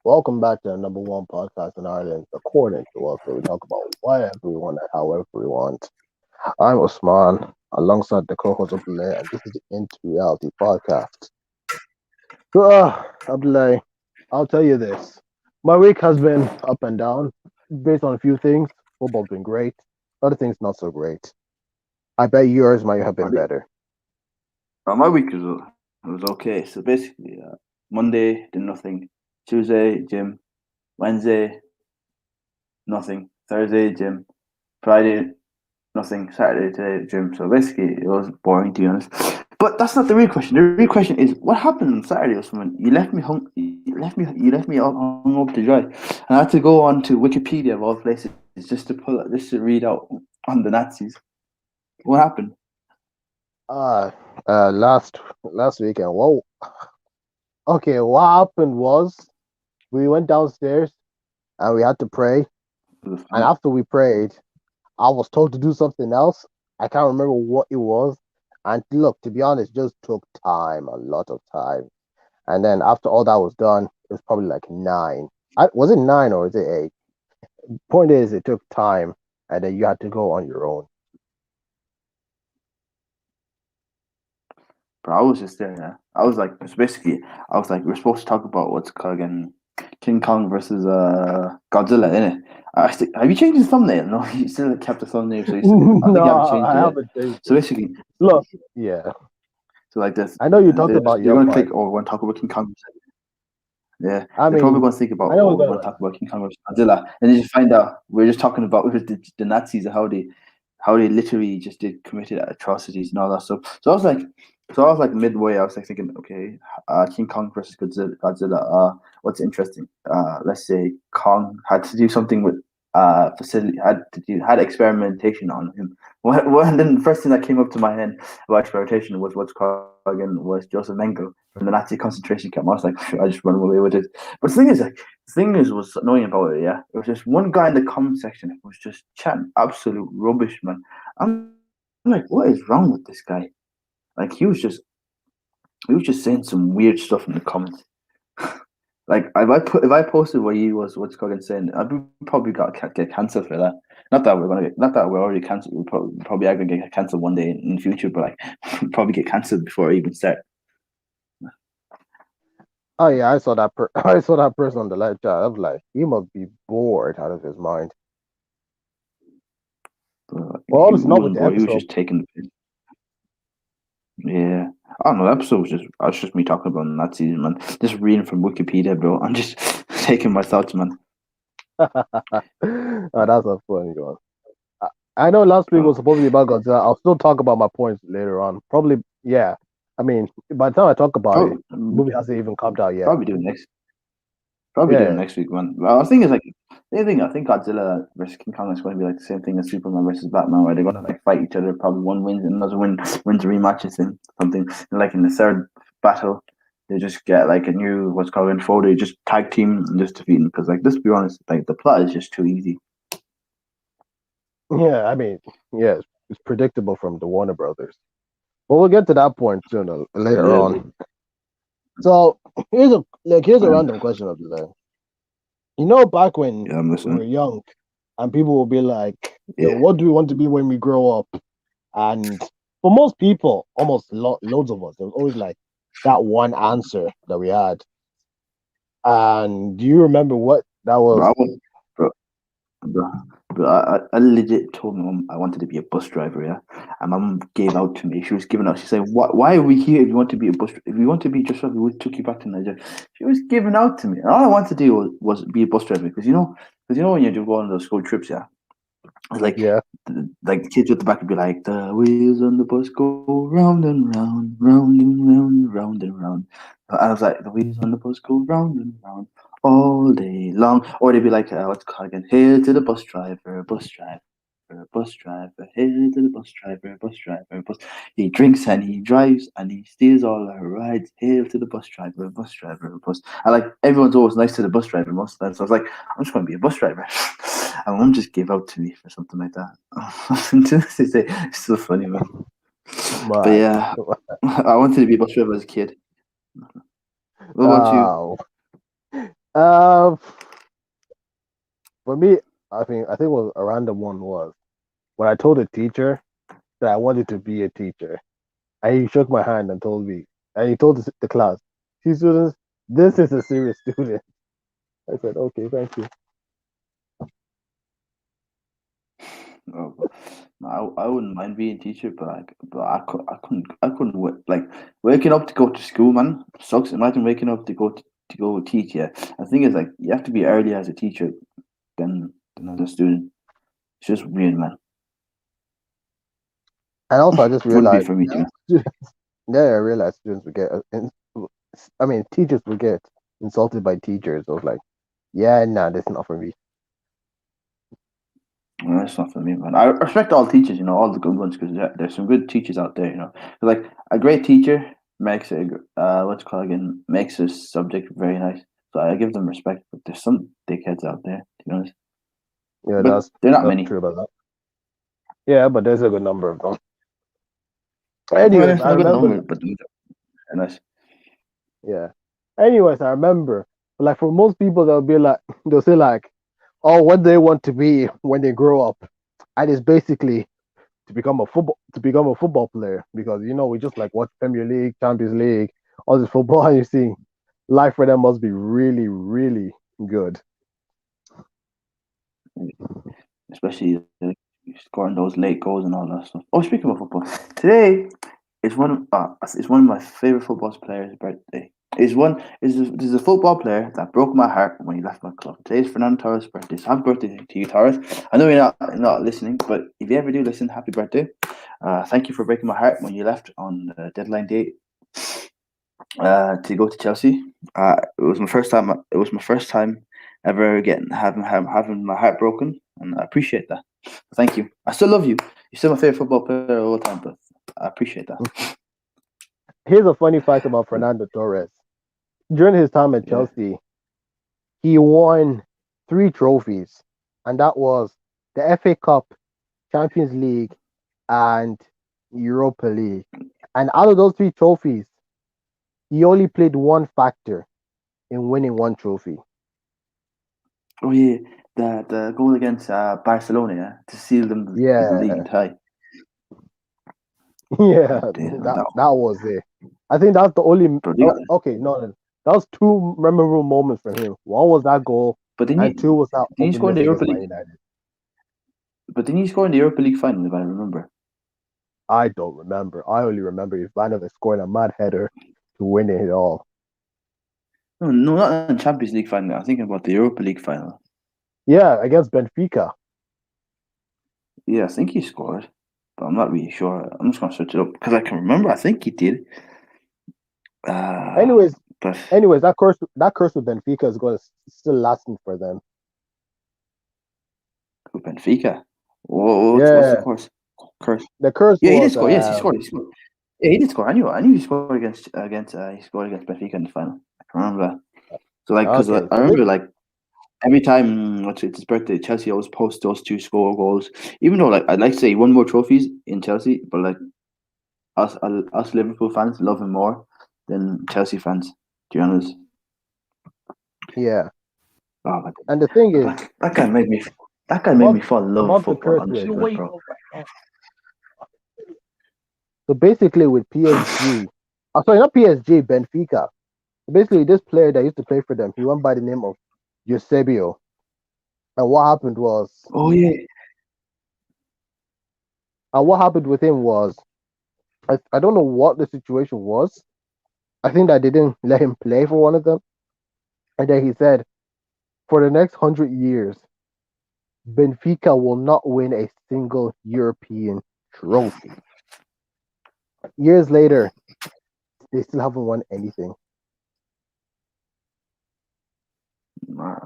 Welcome back to the number one podcast in Ireland, according to us, where we talk about whatever we want and however we want. I'm Usman, alongside the co-host Abdullahi, and this is the Into Reality podcast. Abdullahi, I'll tell you this. My week has been up and down, based on a few things. Football's been great, other things not so great. I bet yours might have been I think better. my week was okay. So basically, Monday did nothing. Tuesday gym. Wednesday nothing. Thursday gym. Friday nothing. Saturday today gym. So basically, it was boring to be honest. But that's not the real question. The real question is what happened on Saturday or something. You left me hung. You left me all hung up to dry, and I had to go on to Wikipedia of all places just to read out on the Nazis. What happened? Uh, last weekend. Whoa. Okay, what happened was we went downstairs and we had to pray. And after we prayed, I was told to do something else. I can't remember what it was. And look, to be honest, just took time, a lot of time. And then after all that was done, it was probably like 9. Was it 9 or is it 8? Point is, it took time, and then you had to go on your own. But I was just there. Yeah. I was like, it's basically, I was like, we're supposed to talk about what's called again, King Kong versus Godzilla, innit? Have you changed the thumbnail? No, you still kept the thumbnail. So I think you haven't No, changed I it yet. haven't changed So it. basically, Look, yeah, so like this, I know you talked about you're your gonna click, part. oh, we want to talk about King Kong. Yeah, I they're probably mean, going to think about, I know oh, we're we gonna want to talk about King Kong versus Godzilla, and then you find out we're just talking about the Nazis and how they literally just did committed atrocities and all that stuff. So I was like midway. I was like thinking, okay, King Kong versus Godzilla. What's interesting? Let's say Kong had to do something with facility had experimentation on him. And then the first thing that came up to my head about experimentation was what's called again was Joseph Mengele from the Nazi concentration camp. I was like, I just run away with it. But the thing is, was annoying about it. Yeah, it was just one guy in the comment section who was just chatting absolute rubbish, man. I'm like, what is wrong with this guy? Like he was just saying some weird stuff in the comments. Like if I posted what he was what's called saying, I'd probably get cancelled for that. Not that we're already cancelled. We probably are gonna get cancelled one day in the future, but like probably get cancelled before I even start. Oh yeah, I saw that. I saw that person on the live chat. I was like, he must be bored out of his mind. Well, obviously He not with wasn't the bored. He was episode. just taking the piss. Yeah. I don't know. The episode was just me talking about Nazis, man. Just reading from Wikipedia, bro. I'm just taking my thoughts, man. Oh, that's a funny one. I know last week was Bro, supposed to be about Godzilla. I'll still talk about my points later on. Probably, yeah. I mean, by the time I talk about it, probably, the movie hasn't even come out yet. probably do it next. Probably do it Yeah, next week, man. Well, I think it's like the thing. I think Godzilla versus King Kong is going to be like the same thing as Superman versus Batman, where they're going to like fight each other. Probably one wins and another wins rematches in something. And like in the third battle, they just get like a new what's called info. They just tag team and just defeat them because like let's be honest, like the plot is just too easy. yeah. I mean, yeah, it's predictable from the Warner Brothers. But we'll get to that point soon later Yeah, on. So here's a random question of the day. You know, back when yeah, I'm we were listening. young, and people will be like, "Yo, Yeah, what do we want to be when we grow up?" And for most people, almost loads of us, there was always like that one answer that we had. And do you remember what that bro, was? bro, bro, I legit told my mom I wanted to be a bus driver. Yeah, and my mom gave out to me. She was giving out. She said, Why are we here? If you want to be a bus, if you want to be just, we would took you back to Nigeria." She was giving out to me. And all I wanted to do was be a bus driver because when you do go on those school trips, yeah, it's Yeah. like the kids at the back would be like, "The wheels on the bus go round and round, round and round, round and round." And I was like, "The wheels on the bus go round and round all day long." Or they'd be like, "What's it called again? Hail to the bus driver, bus driver, bus driver. Hail to the bus driver, bus driver, bus." He drinks and he drives and he steals all our rides. Hail to the bus driver, bus. And like everyone's always nice to the bus driver most of the time. So I was like, I'm just going to be a bus driver. And mom just gave out to me for something like that. It's so funny, man. But But yeah, I wanted to be a bus driver as a kid. What about you? oh, Uh, for me, I think it was a random one was when I told a teacher that I wanted to be a teacher, and he shook my hand and told me, and he told the class, "See, students, this is a serious student." I said, "Okay, thank you." Oh, but I wouldn't mind being a teacher, but I couldn't like waking up to go to school, man. Sucks. Imagine waking up to go teach. Yeah, the thing is, like, you have to be early as a teacher than as a student. It's just weird, man. And also, I just Wouldn't be realized, for me too. yeah, I realized students would get, teachers would get insulted by teachers. I was like, yeah, nah, this is not for me. No, that's not for me, man. I respect all teachers, all the good ones, because there's some good teachers out there. Like, a great teacher makes what's it called again, makes a subject very nice. So I give them respect, but there's some dickheads out there, to be honest. Yeah, But they're not that's many. true about that. Yeah, but there's a good number of them. No, Anyways, there's I not a good remember. number, but they're nice. Yeah. Anyways, I remember. Like for most people, they'll be like, they'll say like, "Oh, what they want to be when they grow up," and it's basically to become a football player because we just like watch Premier League, Champions League, all this football, and you see life for them must be really, really good. Especially scoring those late goals and all that stuff. Oh, speaking of football, today it's one of my favorite football players' birthday. There's a football player that broke my heart when he left my club. Today's Fernando Torres' birthday. So happy birthday to you, Torres. I know you're not listening, but if you ever do listen, happy birthday. Thank you for breaking my heart when you left on the deadline date to go to Chelsea. It was my first time. It was my first time ever having my heart broken, and I appreciate that. Thank you. I still love you. You're still my favorite football player of all time, but I appreciate that. Here's a funny fact about Fernando Torres. During his time at Yeah. Chelsea, he won three trophies, and that was the FA Cup, Champions League, and Europa League. And out of those three trophies, he only played one factor in winning one trophy. Oh yeah, the goal against Barcelona, yeah, to seal them the league Yeah, tie. yeah, Damn, man, that was it. I think that's the only. bro, Oh, okay, no, that was two memorable moments for him. One was that goal, but and two was that didn't you score in openness the Europa against Man League? United. But didn't you score in the Europa League final, if I remember? I don't remember. I only remember Ivanovic scoring a mad header to win it all. No, no, not in the Champions League final. I'm thinking about the Europa League final. Yeah, against Benfica. Yeah, I think he scored, but I'm not really sure. I'm just gonna search it up because I can remember. I think he did. Uh, Anyways, but anyways, that curse with Benfica is going to still lasting for them. with Benfica. What's the Yeah, course? Curse. the curse Yeah, he did was score. Yes, he scored. He scored. Yeah, he did score. I knew he scored against. He scored against Benfica in the final. I can remember that. So like, because I okay. So remember like every time it's his birthday, Chelsea always post those two score goals. Even though like I'd like to say he won more trophies in Chelsea, but like us Liverpool fans love him more than Chelsea fans. To be honest. yeah, Oh my and the thing is that guy made me. That guy made me about fall in love with about the football. curse Honestly, with. bro. So basically, with PSG, sorry, not PSG, Benfica. Basically, this player that used to play for them, he went by the name of Eusebio. And Oh yeah, what happened with him was, I don't know what the situation was. I think that they didn't let him play for one of them. And then he said, for the next 100 years, Benfica will not win a single European trophy. Years later, they still haven't won anything.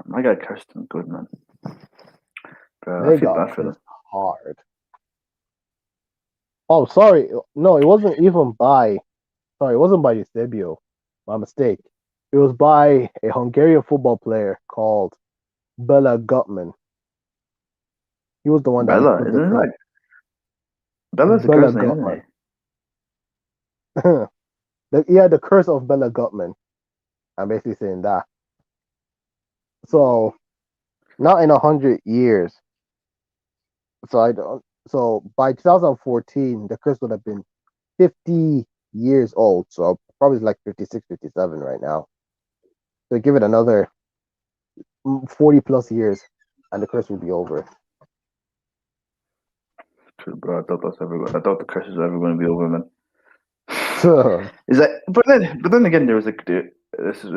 my guy Kirsten, good man. Bro, I They feel got bad for them. cursed hard. Oh, sorry. No, it wasn't even by. Sorry, it wasn't by Eusebio. My mistake. It was by a Hungarian football player called Bela Gutman. He was the one that Bella, put the isn't it curse. like Bella's the Bela curse name, isn't Gutman. it? Yeah, the curse of Bela Gutman. I'm basically saying that. So not in 100 years. So I don't. So by 2014, the curse would have been 50 years old. So probably like 56, 57 right now. So give it another 40 plus years, and the curse will be over. True, bro. I thought the curse was ever going to be over, man. So, Is that? But then again, there was there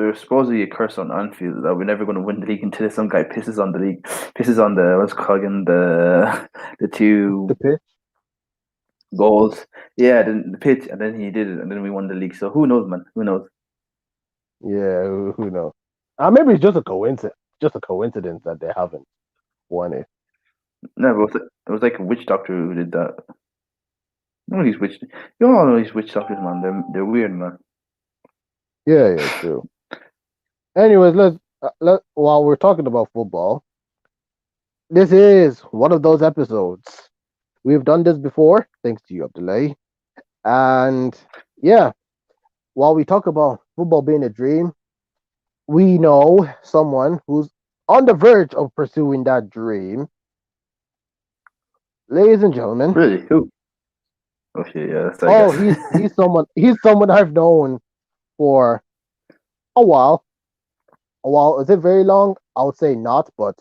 was supposedly a curse on Anfield that we're never going to win the league until some guy pisses on the league, pisses on the what's it called again, the two the pitch. goals. Yeah, then the pitch, and then he did it, and then we won the league. So who knows, man? Who knows? Yeah, who knows? Maybe it's just a coincidence. Just a coincidence that they haven't won it. No, but it was like a witch doctor who did that. No, these witch. You all know these witch doctors, man. They're weird, man. Yeah, true. Anyways, let while we're talking about football, this is one of those episodes. We've done this before, thanks to you, Abdullahi. And yeah, while we talk about football being a dream, we know someone who's on the verge of pursuing that dream. Ladies and gentlemen. Really? Who? Okay, yeah, that's I Oh, guess. he's someone I've known for a while. A while. Is it very long? I would say not, but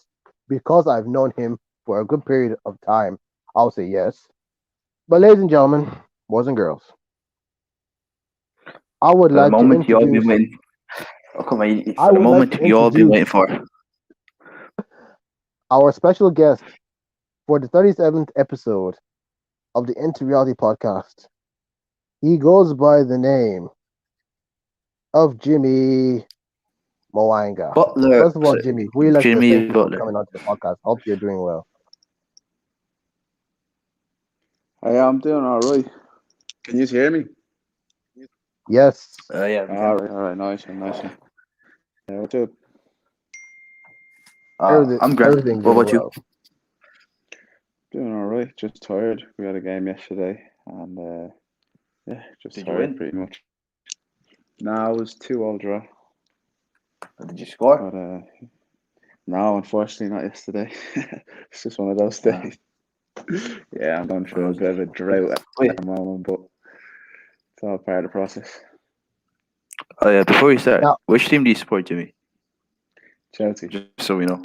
because I've known him for a good period of time, I would say yes. But ladies and gentlemen, boys and girls, I would For the like to moment you all been introduce waiting. Oh come on! I For the would like moment to you all been introduce waiting for. our special guest for the 37th episode of the Into Reality podcast. He goes by the name of Jimmy Mwanga. Butler, First of all, Jimmy, we like to Jimmy thank you for Butler. coming onto the podcast. Hope you're doing well. Hey, I'm doing all right. Can you hear me? Yes, Yeah, we can. All right, nice one, nice one. Yeah, what's up? I'm Grant. everything's What going about you? well. Doing all right. Just tired. We had a game yesterday, and yeah, just Did you tired win? pretty much. No, it was 2-2 draw, Or did you score? but no, unfortunately not yesterday. It's just one of those Ah. days. Yeah, I'm going through a bit of a drought at Wait. the moment, but it's all part of the process. Oh yeah. Before we start, Now- which team do you support, Jimmy? Chelsea. Just so we know.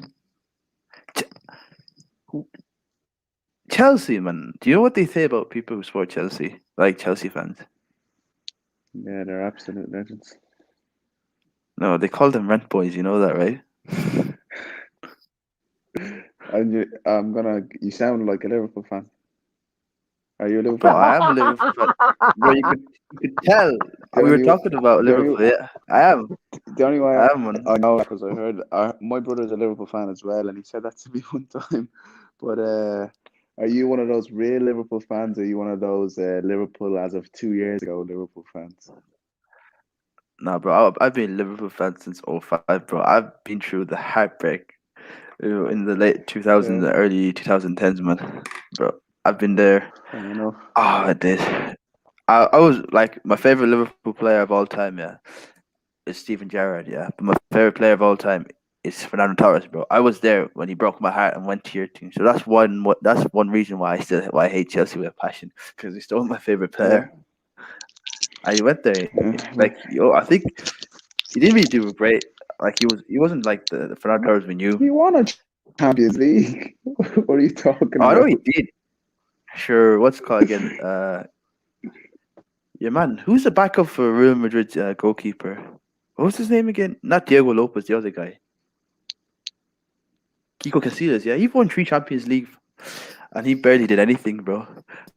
Chelsea, man. Do you know what they say about people who support Chelsea, like Chelsea fans? Yeah, they're absolute legends. No, they call them rent boys. You know that, right? I'm gonna. You sound like a Liverpool fan. Are you a Liverpool Bro, fan? I am a Liverpool fan. Bro, you could tell. The We were only- talking about the only- Liverpool. Yeah, I am. The only way I am one. I know because I heard my brother's a Liverpool fan as well, and he said that to me one time. But are you one of those real Liverpool fans, or are you one of those Liverpool as of 2 years ago Liverpool fans? Nah, bro, I've been a Liverpool fan since 05, bro. I've been through the heartbreak in the late 2000s, Yeah. early 2010s, man. Bro, I've been there. Fair enough. Oh, I did. I was like, my favorite Liverpool player of all time, yeah, is Steven Gerrard, yeah. But my favorite player of all time is Fernando Torres, bro. I was there when he broke my heart and went to your team. So that's one reason why I hate Chelsea with a passion, because he stole my favorite player. I went there, like, I think he didn't really do great. Like he wasn't like the Fernando Torres we knew. He won a Champions League. What are you talking Oh, I about? know he did. Sure, what's it called again? Yeah, man. Who's the backup for Real Madrid's goalkeeper? What was his name again? Not Diego Lopez, the other guy. Kiko Casillas. Yeah, he won 3 Champions League, and he barely did anything, bro.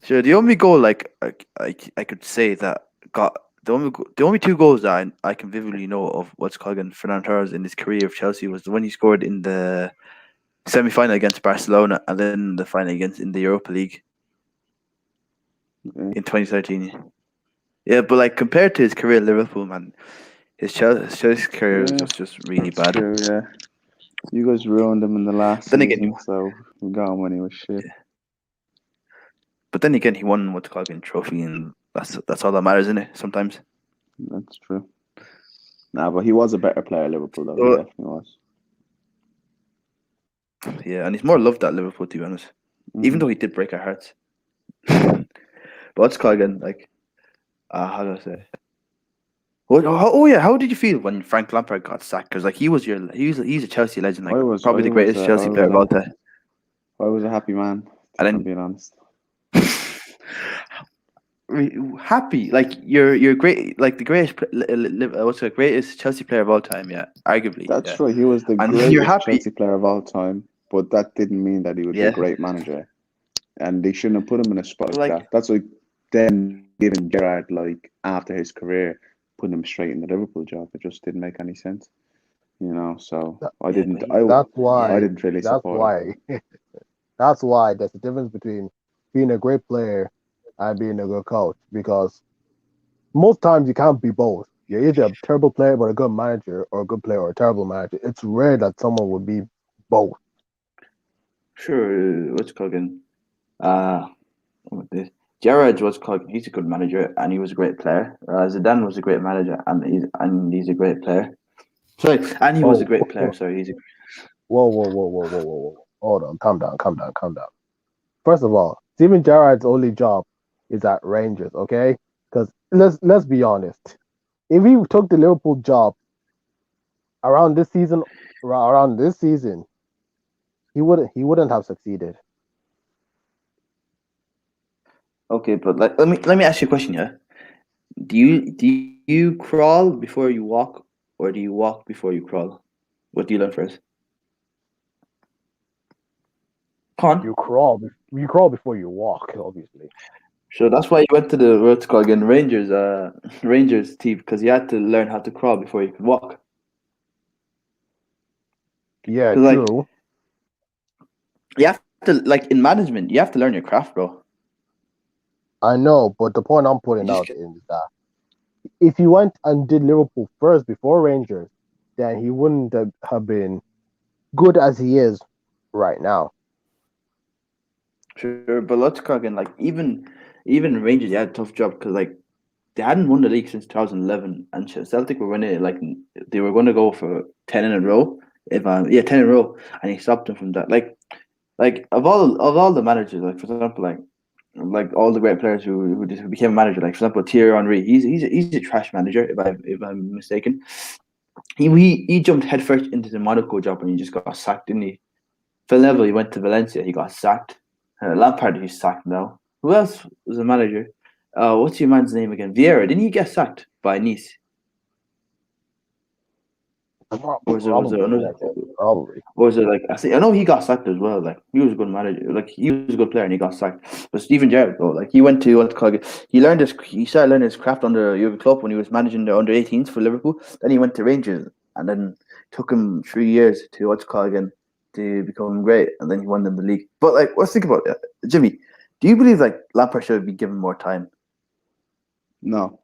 Sure, the only goal like I could say that got the only 2 goals that I can vividly know of what's called again Fernando Torres in his career of Chelsea was the one he scored in the semi-final against Barcelona, and then the final against in the Europa League in 2013. Yeah, but like compared to his career at Liverpool, man, his Chelsea career was just really That's bad. true, yeah. You guys ruined him in the last Then season, again, so we got him when he was shit. But then again, he won what's called a trophy, and that's all that matters, isn't it? Sometimes. That's true. Nah, but he was a better player at Liverpool, though. He So, definitely was. Yeah, and he's more loved at Liverpool, to be honest. Even though he did break our hearts. But what's called again? Like, how do I say? How did you feel when Frank Lampard got sacked? Because like he's a Chelsea legend, like probably the greatest Chelsea player of all time. I was a happy man, And if then I'm being honest. happy, like you're great, like the greatest, what's the greatest Chelsea player of all time? Yeah, arguably. That's Yeah. true. He was the And you're greatest happy. Chelsea player of all time, but that didn't mean that he would be a Yeah. great manager. And they shouldn't have put him in a spot like Like that. That's like them giving Gerrard, like after his career, putting him straight in the Liverpool job. It just didn't make any sense, you know. So I yeah, didn't. but That's I why. didn't really That's support it. why. That's why there's a difference between being a great player and being a good coach. Because most times you can't be both. You're either a terrible player but a good manager, or a good player or a terrible manager. It's rare that someone would be both. sure, what's called again? What this? Gerrard was called. He's a good manager and he was a great player. Zidane was a great manager and he's a great player. Sorry, and he was a Oh, great player. Sorry, he's a whoa. Hold on, calm down. First of all, Steven Gerrard's only job is at Rangers, okay? Because let's be honest. If he took the Liverpool job around this season, he wouldn't have succeeded. okay, but like let me ask you a question. Yeah, do you crawl before you walk, or do you walk before you crawl? What do you learn first? Come on. You crawl before you walk, obviously. So that's why you went to the what's called again Rangers, Rangers team, because you had to learn how to crawl before you could walk. Yeah, Because like true. you have to, like in management, you have to learn your craft, bro. I know, but the point I'm You putting just out is that if he went and did Liverpool first before Rangers, then he wouldn't have been good as he is right now. sure, but let's call again. Like even Rangers, you had a tough job because like they hadn't won the league since 2011, and Celtic were winning it like they were going to go for 10 in a row. If 10 in a row, and he stopped them from that. Like of all the managers, like for example, like all the great players who became a manager, like for example Thierry Henry, he's a trash manager if I'm mistaken. He jumped headfirst into the Monaco job and he just got sacked, didn't he? Phil Neville, he went to Valencia, he got sacked. Lampard, he's sacked now. Who else was a manager? What's your man's name again? Vieira, didn't he get sacked by Nice? Or was it Probably, another? yes, probably. Or was it like I know he got sacked as well. Like he was a good manager. Like he was a good player and he got sacked. But Steven Gerrard, though, like he went to what's called. He started learning his craft under Jurgen Klopp when he was managing the under 18s for Liverpool. Then he went to Rangers, and then took him 3 years to what's called again to become great, and then he won them the league. But like, let's think about it, Jimmy. Do you believe like Lampard should be given more time? No,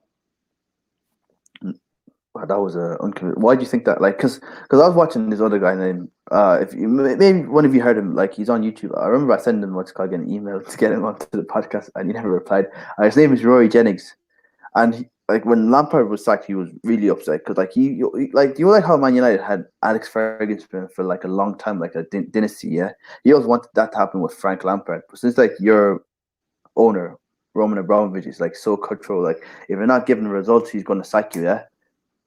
Wow, that was why do you think that? Like, because I was watching this other guy named if you maybe one of you heard him, like he's on YouTube. I remember I sent him what's called an email to get him onto the podcast, and he never replied. His name is Rory Jennings, and like when Lampard was sacked, he was really upset because like like like how Man United had Alex Ferguson for like a long time, like a dynasty. Yeah, he always wanted that to happen with Frank Lampard, but since like your owner Roman Abramovich is like so cutthroat, like if you're not giving results, he's going to sack you. Yeah,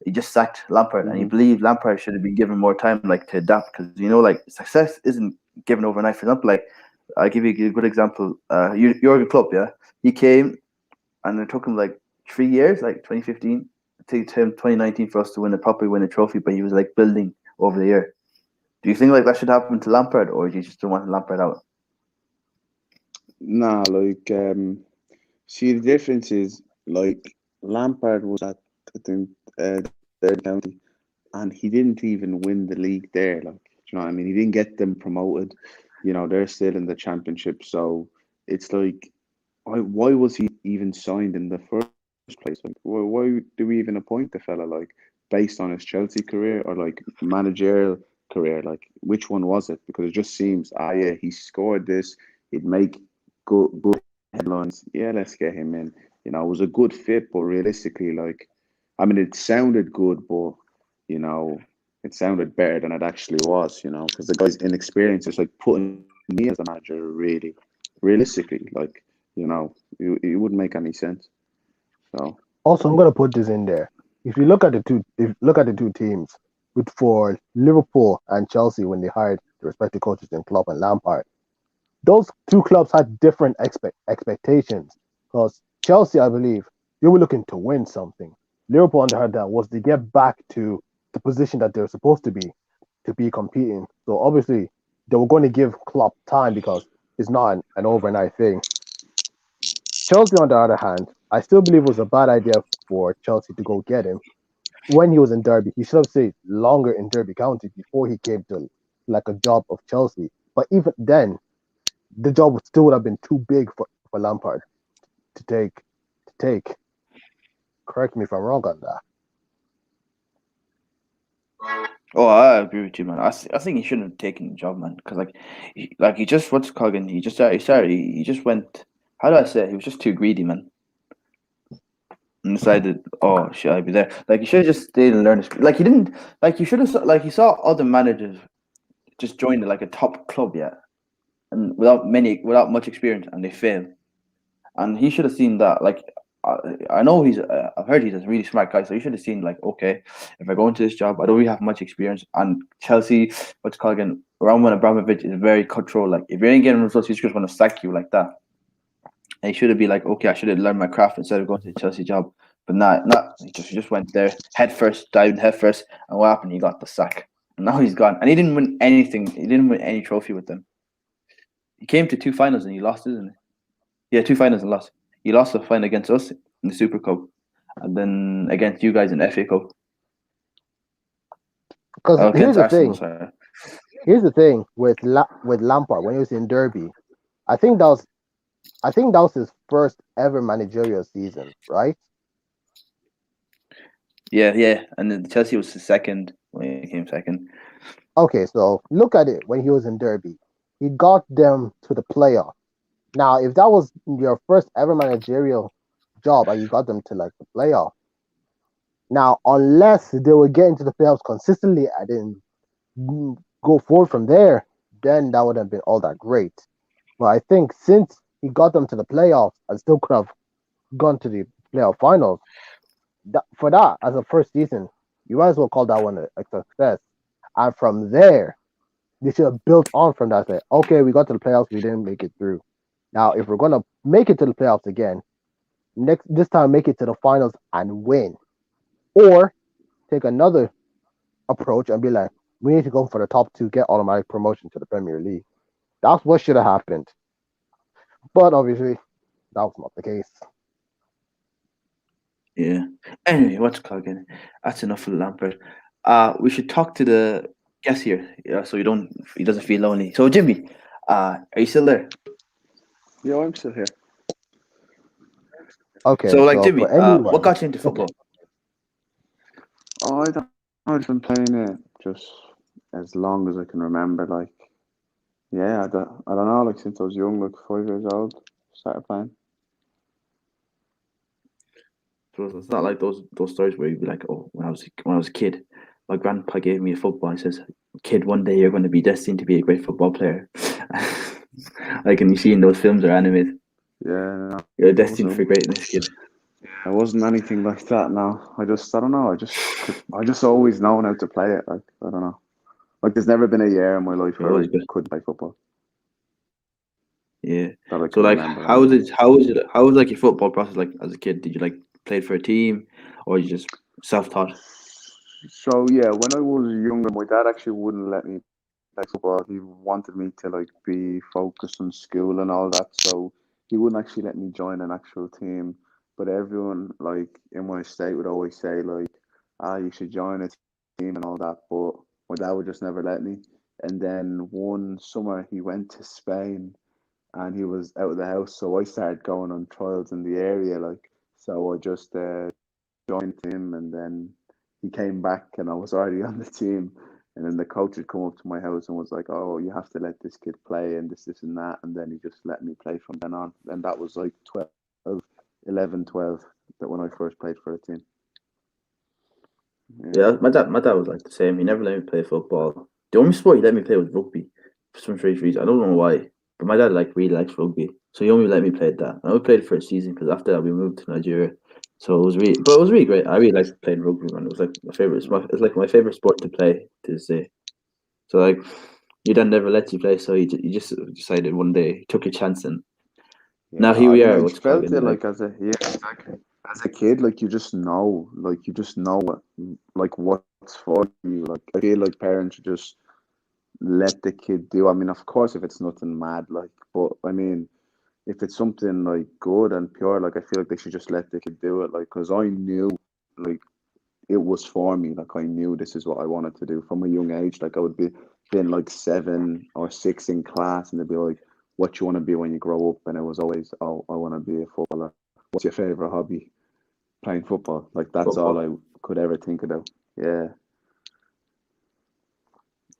he just sacked Lampard, and he believed Lampard should have been given more time, like to adapt, because like success isn't given overnight. For example, like I'll give you a good example. Jurgen Klopp, yeah, he came, and it took him like 3 years, like 2015, to him 2019 for us to properly win a trophy. But he was like building over the year. Do you think like that should happen to Lampard, or do you just don't want Lampard out? nah. Like, see, the difference is like Lampard was at I think third county, and he didn't even win the league there. Like, you know what I mean? He didn't get them promoted. You know, they're still in the championship, so it's like, why was he even signed in the first place? Like, why do we even appoint the fella? Like, based on his Chelsea career or like managerial career? Like, which one was it? Because it just seems, yeah, he scored this. He'd make good headlines. Yeah, let's get him in. You know, it was a good fit, but realistically, like, I mean, it sounded good, but you know. it sounded better than it actually was, because the guy's inexperience is like putting me as a manager, really, realistically, like, it wouldn't make any sense. So, Also, I'm gonna put this in there. If you look at the two teams, with for Liverpool and Chelsea when they hired the respective coaches in Klopp and Lampard, those two clubs had different expectations. Because Chelsea, I believe, they were looking to win something. Liverpool, on the other hand, was to get back to the position that they're supposed to be competing. So obviously, they were going to give Klopp time because it's not an overnight thing. Chelsea, on the other hand, I still believe it was a bad idea for Chelsea to go get him when he was in Derby. He should have stayed longer in Derby County before he came to like a job of Chelsea. But even then, the job still would have been too big for Lampard to take. To take. Correct me if I'm wrong on that. Oh, I agree with you, man. I think he shouldn't have taken the job, man. Because he just what's Cogan? He just went. How do I say it? He was just too greedy, man. And decided, oh, should I be there? Like he should have just stayed and learned. Like he didn't. Like you should have. Like he saw other managers just join like a top club, yeah, and without much experience, and they fail. And he should have seen that. Like I know I've heard he's a really smart guy, so he should have seen like, okay, if I go into this job, I don't really have much experience. And Chelsea, what's it called again? Roman Abramovich is very cutthroat. Like if you ain't getting results, he's just going to sack you like that. And he should have been like, okay, I should have learned my craft instead of going to the Chelsea job. But not. He just went there head first, dived head first, and what happened? He got the sack, and now he's gone. And he didn't win anything. He didn't win any trophy with them. He came to two finals and he lost, isn't it? Yeah, two finals and lost. He lost the final against us in the Super Cup, and then against you guys in the FA Cup. Because Against Arsenal, sorry. here's the thing with Lampard when he was in Derby. I think that was his first ever managerial season, right? Yeah, and then Chelsea was the second when he came second. Okay, so look at it when he was in Derby. He got them to the playoff. Now, if that was your first ever managerial job and you got them to like the playoff, now unless they were getting to the playoffs consistently and then go forward from there, then that would have been all that great. But I think since he got them to the playoffs and still could have gone to the playoff finals, for that as a first season, you might as well call that one a success. And from there, they should have built on from that. Say, okay, we got to the playoffs, we didn't make it through. Now, if we're gonna make it to the playoffs again, this time make it to the finals and win, or take another approach and be like, we need to go for the top two, get automatic promotion to the Premier League. That's what should have happened. But obviously, that was not the case. Yeah. Anyway, what's it called again? That's enough for Lampard. We should talk to the guest here, so he doesn't feel lonely. So Jimmy, are you still there? yeah, I'm still here. Okay, So like so Jimmy, for anyone, what got you into football? Oh, I've been playing it just as long as I can remember. Like, yeah, I don't know. Like since I was young, like 5 years old, started playing. So it's not like those stories where you'd be like, oh, when I was a kid, my grandpa gave me a football. He says, kid, one day you're going to be destined to be a great football player. Like, and you see in those films or animes, Yeah, no, you're destined for greatness, kid. I wasn't anything like that. No, I don't know. I just always known how to play it. Like, I don't know. Like, there's never been a year in my life You're where I always good. couldn't play football Yeah. that I So can like, remember. how was like your football process like as a kid? Did you like play for a team, or you just self-taught? So yeah, when I was younger, my dad actually wouldn't let me play football. He wanted me to like be focused on school and all that. So he wouldn't actually let me join an actual team. But everyone like in my state would always say like, ah, you should join a team and all that. But my dad would just never let me. And then one summer he went to Spain and he was out of the house. So I started going on trials in the area. Like, so I just joined him, and then he came back, and I was already on the team. And then the coach had come up to my house and was like, "Oh, you have to let this kid play, and this, and that." And then he just let me play from then on. And that was like 12, 11, 12, that when I first played for a team. Yeah, my dad was like the same. He never let me play football. The only sport he let me play was rugby for some strange reason. I don't know why, but my dad like really likes rugby, so he only let me play that. I only played it for a season because after that we moved to Nigeria. So it was really great. I really liked playing rugby, man. It was like my favorite. It's like my favorite sport to play to this day. So like, your dad never lets you play, so you just decided one day, took a chance, and now Yeah, here I we mean, are. I What's it called? felt In it like, like exactly. As a kid, like you just know what, like what's for you. Like I feel like parents should just let the kid do. I mean, of course, if it's nothing mad, like, but I mean, if it's something like good and pure, like I feel like they should just let the kid do it. Like, because I knew, like, it was for me. Like, I knew this is what I wanted to do from a young age. Like, I would be been like 7 or 6 in class, and they'd be like, "What you want to be when you grow up?" And it was always, "Oh, I want to be a footballer." What's your favorite hobby? Playing football. Like, that's all football. I could ever think about. Yeah.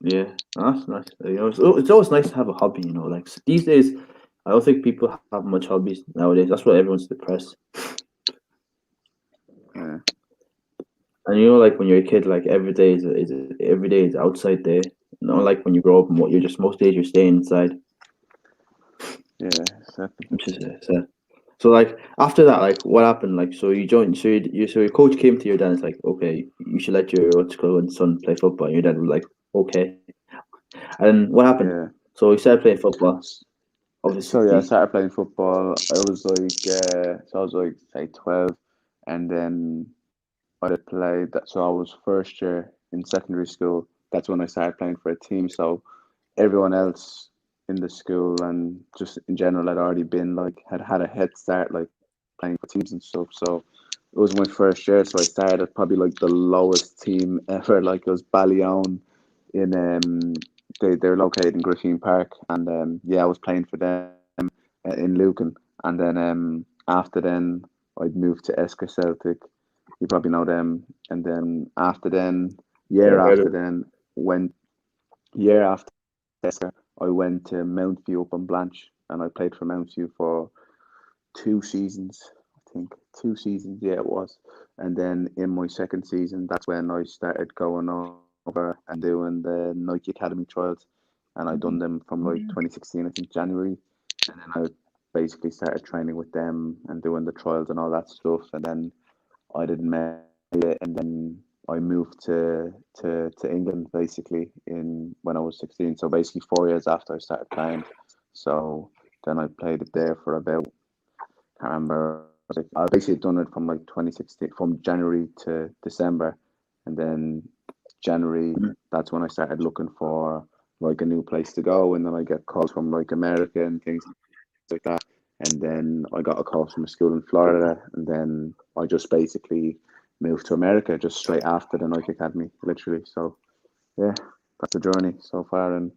Yeah, that's nice. It's always nice to have a hobby. Like these days, I don't think people have much hobbies nowadays. That's why everyone's depressed. Yeah. And like when you're a kid, like every day is outside there. Not like when you grow up and what you're just most days you're staying inside, Yeah. Exactly. which is sad. So like after that, like what happened? Like so you joined. So your coach came to your dad and it's like, okay, you should let your son play football. And your dad was like, okay. And what happened? Yeah. So he started playing football. Obviously, So yeah, I started playing football. I was like say 12, and then I played that. So I was first year in secondary school. That's when I started playing for a team. So everyone else in the school and just in general had already been like had a head start like playing for teams and stuff. So it was my first year. So I started at probably like the lowest team ever. Like it was Ballion in they're located in Griffin Park, and yeah, I was playing for them in Lucan, and then after then I'd moved to Esker Celtic. You probably know them, and then after then, yeah, year heard after of. then, when year after Esker, I went to Mountview up on Blanche, and I played for Mountview for 2 seasons. I think 2 seasons, yeah, it was. And then in my second season, that's when I started going over and doing the Nike Academy trials, and I done them from like 2016, I think January, and then I basically started training with them and doing the trials and all that stuff, and then I didn't make it, and then I moved to England basically in when I was 16. So basically 4 years after I started playing. So then I played it there for about can't remember. I basically done it from like 2016, from January to December, and then January. Mhm. That's when I started looking for like a new place to go, and then I get calls from like America and things like that. And then I got a call from a school in Florida, and then I just basically moved to America just straight after the Nike Academy, literally. So yeah, that's the journey so far. And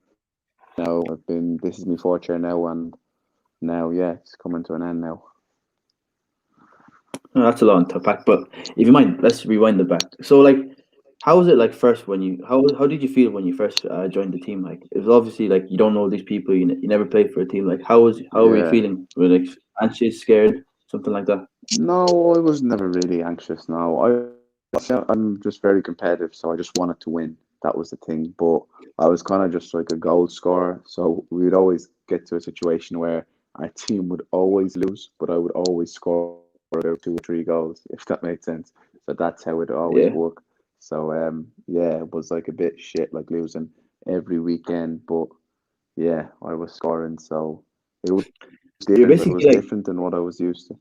now this is my fourth year now, and now yeah, it's coming to an end now. No, that's a lot to pack. But if you mind, let's rewind it back. So like, how was it like first when you how did you feel when you first joined the team? Like it was obviously like you don't know these people. You never played for a team. Like how were you Yeah. feeling? Were you, like anxious, scared, something like that? No, I was never really anxious. No, I'm just very competitive, so I just wanted to win. That was the thing. But I was kind of just like a goal scorer, so we'd always get to a situation where our team would always lose, but I would always score about 2 or 3 goals, if that made sense. So that's how it always Yeah, worked. So yeah, it was like a bit shit, like losing every weekend. But yeah, I was scoring, so it was you're different. It was basically like different than what I was used to.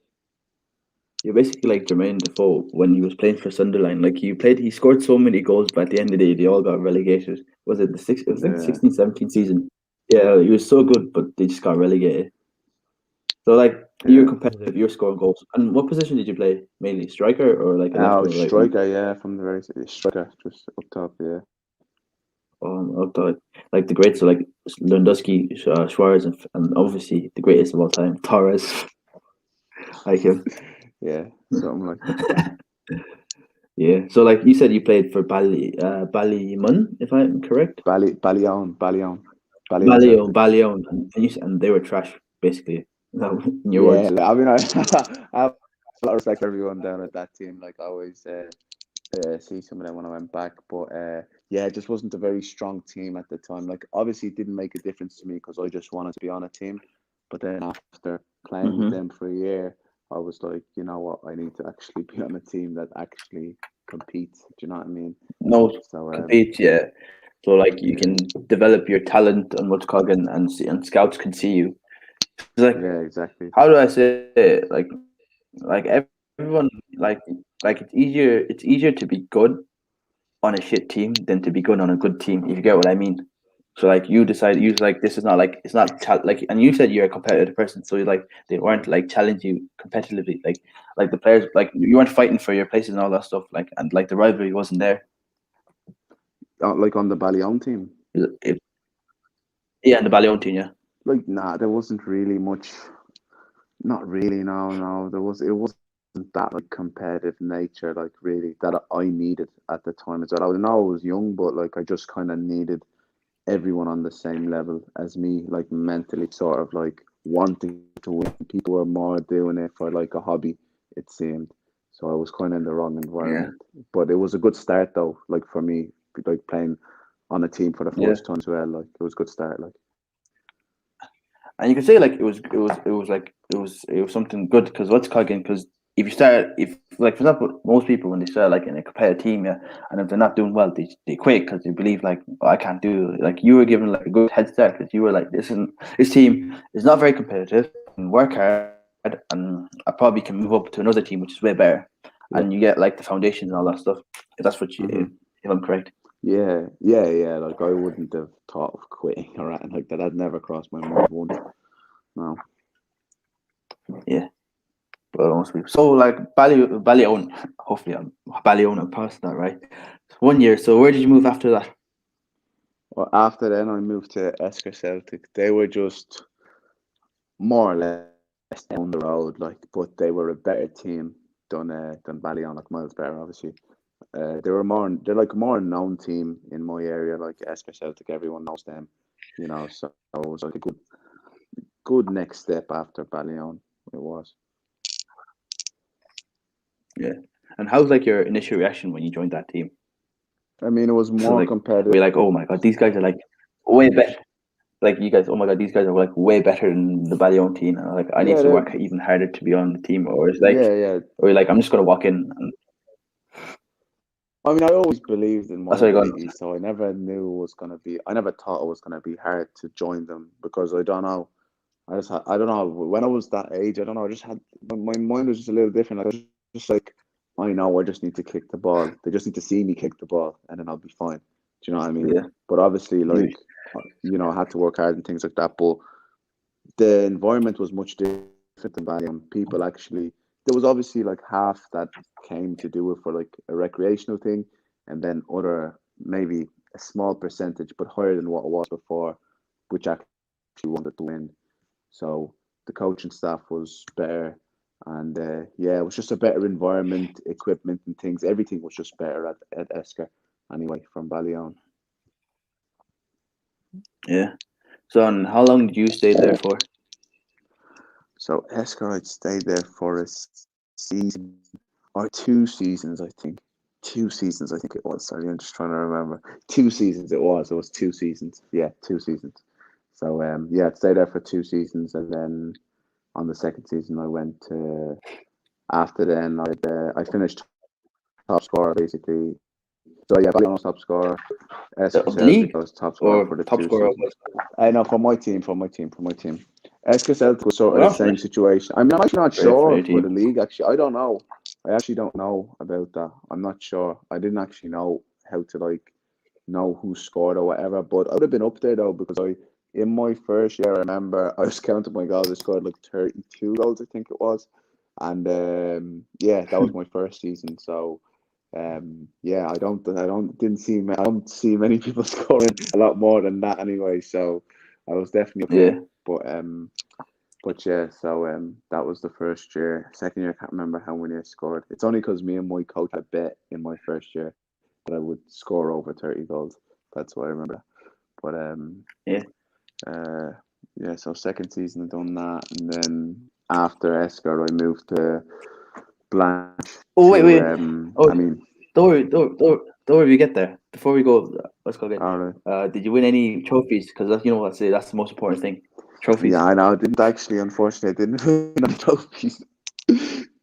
you're basically like Jermaine Defoe when he was playing for Sunderland. Like he scored so many goals, but at the end of the day, they all got relegated. Was it the six? It was like Yeah. 16-17 season. Yeah, he was so good, but they just got relegated. So like you're Yeah. competitive, you're scoring goals. And what position did you play mainly? Striker or like a left Oh, wing or right wing? striker, yeah, from the very striker, just up top, yeah. I thought like the greats are like Lewandowski, Suarez, and obviously the greatest of all time, Torres. Like him. Yeah, something like that. Yeah. So like you said, you played for Ballymun, if I'm correct. Ballion Celtic. Ballion, and they were trash basically. In your Yeah, words. I mean, I have a lot of respect for everyone down at that team. Like, always, see some of them when I went back. But yeah, it just wasn't a very strong team at the time. Like, obviously, it didn't make a difference to me because I just wanted to be on a team. But then after playing with them for a year, I was like, you know what, I need to actually be on a team that actually competes. Do you know what I mean? No, So compete, yeah. So like you can develop your talent on what's called and see, and scouts can see you. It's like, yeah, exactly. how do I say it? Like everyone like it's easier to be good on a shit team than to be good on a good team, if you get what I mean. So like you decide, you like, this is not like, it's not like, and you said you're a competitive person, so you like, they weren't like challenging you competitively, like the players, like you weren't fighting for your places and all that stuff, like, and like the rivalry wasn't there. Like on the Ballion team. It, yeah, and the Ballion team, yeah. Like, nah, there wasn't really much. Not really. No. It wasn't that like competitive nature, like really that I needed at the time as well. I know I was young, but like I just kind of needed everyone on the same level as me, like mentally, sort of like wanting to win. People were more doing it for like a hobby, it seemed. So I was kind of in the wrong Yeah, environment. But it was a good start though, like for me, like playing on a team for the yeah. first time as well. Like it was a good start. Like And you could say like it was something good, because what's called, because if you start, if like, for example, most people when they start like in a competitive team, yeah, and if they're not doing well, they quit because they believe like, oh, I can't do it. Like you were given like a good head start because you were like, this team is not very competitive, and work hard, and I probably can move up to another team which is way better, yeah. and you get like the foundations and all that stuff. If that's what you, Mm-hmm. if I'm correct. Yeah. Like I wouldn't have thought of quitting or anything like that. That'd never crossed my mind once. No. Yeah. But almost people. So like Ballion, hopefully I'm Ballion, I'm past that, right? 1 year. So where did you move after that? Well, after then, I moved to Esker Celtic. They were just more or less down the road, like, but they were a better team than Ballion, like miles better, obviously. They're like a more known team in my area, like Esker Celtic. Everyone knows them, you know. So it was like a good next step after Ballion. It was. Yeah. And how's like your initial reaction when you joined that team? I mean, it was So more like, competitive. we're like, oh my god, these guys are like way better. Like you guys, oh my god, these guys are like way better than the Ballion team. And like, I need Yeah, to work even harder to be on the team, or it's like, yeah. or like, I'm just gonna walk in and I mean, I always believed in my that's how you got. ability, so I never knew it was gonna be. I never thought it was gonna be hard to join them because I don't know. I don't know. When I was that age, I don't know. I just had my mind was just a little different. I was just like, I know. I just need to kick the ball. They just need to see me kick the ball, and then I'll be fine. Do you know what I mean? Yeah. But obviously, You, like, I had to work hard and things like that. But the environment was much different than Bali. People actually, there was obviously like half that came to do it for like a recreational thing, and then other maybe a small percentage, but higher than what it was before, which actually wanted to win. So the coaching staff was better, and yeah, it was just a better environment, equipment, and things. Everything was just better at Esker anyway from Ballion. yeah. So and how long did you stay there for? So Esker, I'd stayed there for a season or 2 seasons, I think. 2 seasons, I think it was. Sorry, I'm just trying to remember. 2 seasons it was. It was 2 seasons. Yeah, 2 seasons. So yeah, I'd stay there for 2 seasons, and then on the second season, I went to. After then, I finished top scorer basically. So yeah, Ballion was top scorer. Esker Of the Celtic, league I was top scorer or for the top two scorer? seasons. I know for my team, for my team. Esker Celtic was sort of Well, the same situation. I'm actually not for sure your for team. the league. Actually, I don't know. I actually don't know about that. I'm not sure. I didn't actually know how to like know who scored or whatever. But I would have been up there though because I in my first year I remember I was counting my goals. I scored like 32 goals, I think it was, and yeah, that was my first season. So yeah, I don't see many people scoring a lot more than that anyway. So I was definitely up Yeah. there. But yeah, so that was the first year. Second year, I can't remember how many I scored. It's only because me and my coach had bet in my first year that I would score over 30 goals. That's what I remember. But Yeah. uh, yeah, so second season I done that, and then after Esker, I moved to Blanche Oh wait, to wait. Oh, I mean, Don't worry, we get there. Before we go, let's go again. All right. Did you win any trophies? Because that's the most important thing. Trophies. Yeah, I know. I didn't actually, unfortunately, I didn't win any trophies.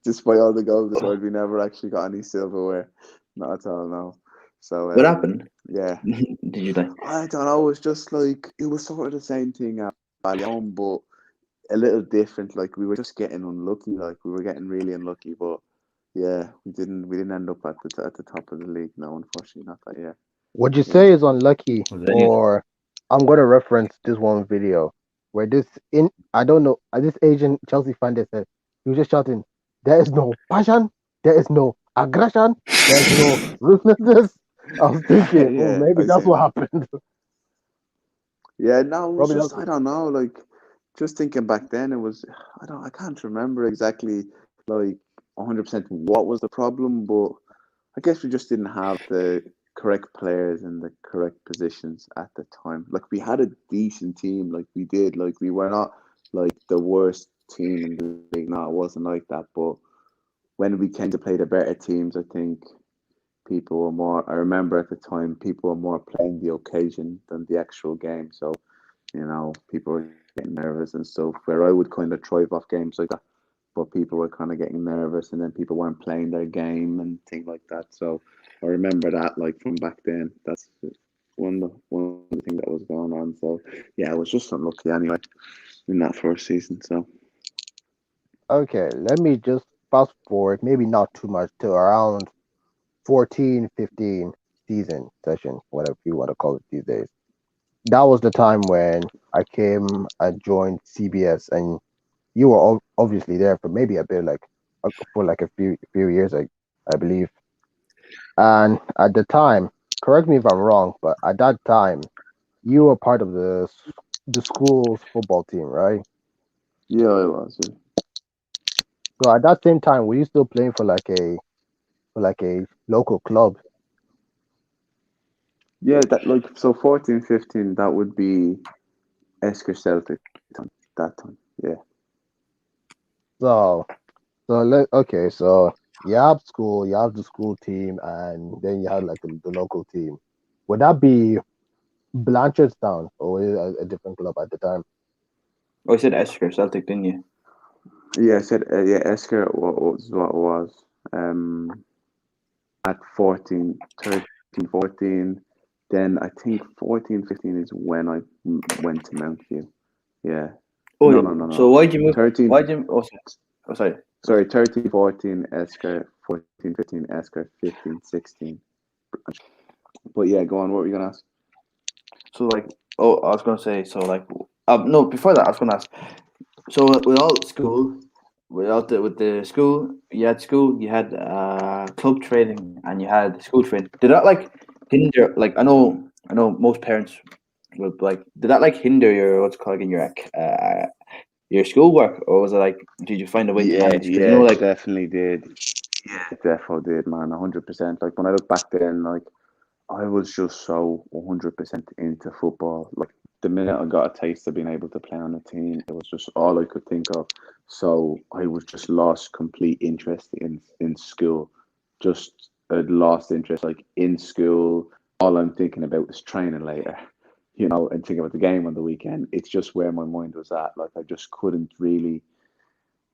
Despite all the goals scored, we never actually got any silverware. Not at all, no. So, What happened? yeah. Did you die? I don't know. It was just like, it was sort of the same thing at Ballion, but a little different. Like, we were just getting unlucky. Like, we were getting really unlucky. But yeah, we didn't end up at the top of the league. No, unfortunately, not that year. What you Yeah. say is unlucky, Was it any- or I'm gonna reference this one video where I don't know, this Asian Chelsea fan that said he was just shouting, "There is no passion, there is no aggression, there is no ruthlessness." I was thinking, oh, Yeah, maybe I that's seen what that. happened. Yeah, no, it was Probably just, that's I don't know, like, just thinking back then, it was, I can't remember exactly, like, 100% what was the problem, but I guess we just didn't have the correct players in the correct positions at the time. Like, we had a decent team, like, we did, like, we were not, like, the worst team in the league. No, it wasn't like that, but when we came to play the better teams, I think people were more, I remember at the time, people were more playing the occasion than the actual game. So, people were getting nervous and stuff, where I would kind of thrive off games like that. But people were kind of getting nervous, and then people weren't playing their game and things like that. So I remember that, like, from back then. That's one of the things that was going on. So yeah, I was just unlucky anyway in that first season. So Okay, let me just fast forward, maybe not too much, to around 14, 15 season session, whatever you want to call it these days. That was the time when I joined CBS, and you were obviously there for maybe a bit, like for like a few years, I believe. And at the time, correct me if I'm wrong, but at that time, you were part of the school's football team, right? yeah, I was. Yeah. So at that same time, were you still playing for like a local club? Yeah, that, like, so 14, 15, that would be Esker Celtic time, that time. Yeah. So so you have school, you have the school team, and then you have like the local team. Would that be Blanchardstown, or was it a different club at the time? Oh, you said Esker Celtic, didn't you? Yeah, I said, yeah, Esker was what it was. At 14, 13, 14. Then I think 14, 15 is when I went to Mount View. Yeah. Oh, No, yeah. no, no, So no. why'd you move? 13, Why'd you? Sorry. sorry, 13, 14, Esker, 14, 15, Esker, 15, 16. But yeah, go on. What were you going to ask? So like, oh, I was gonna say, so like, no, before that, I was gonna ask. So with all school, with the school, you had club training, and you had school training. Did that like hinder? Like, I know most parents would like. Did that like hinder your what's it called again, your schoolwork, or was it like, did you find a way to Yeah, manage? Because yeah, it definitely did. Yeah, it definitely did, man. 100%. Like, when I look back then, like, I was just so 100% into football. Like, the minute I got a taste of being able to play on a team, it was just all I could think of. So I was just lost complete interest in school. Just lost interest, like, in school. All I'm thinking about is training later, and thinking about the game on the weekend. It's just where my mind was at. Like, I just couldn't really.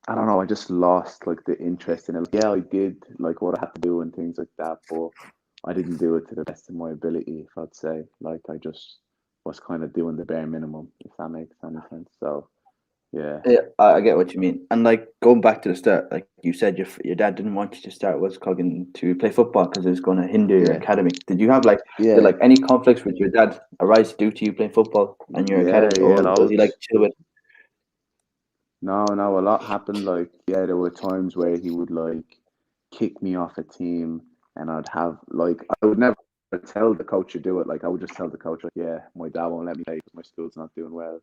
I don't know. I just lost, like, the interest in it. Like, yeah, I did, like, what I had to do and things like that, but I didn't do it to the best of my ability, if I'd say. Like, I just was kind of doing the bare minimum, if that makes any sense. So yeah, Yeah, I get what you mean. And like going back to the start, like you said, your dad didn't want you to start what's called to play football because it was going to hinder your yeah, academic. Did you have like did yeah, like any conflicts with your dad arise due to you playing football and your yeah, academy, yeah. or was he like Loads. chill with? No, no, a lot happened. Like, yeah, there were times where he would, like, kick me off a team, and I'd have, like, I would never tell the coach to do it. Like, I would just tell the coach, like, yeah, my dad won't let me play because my school's not doing well.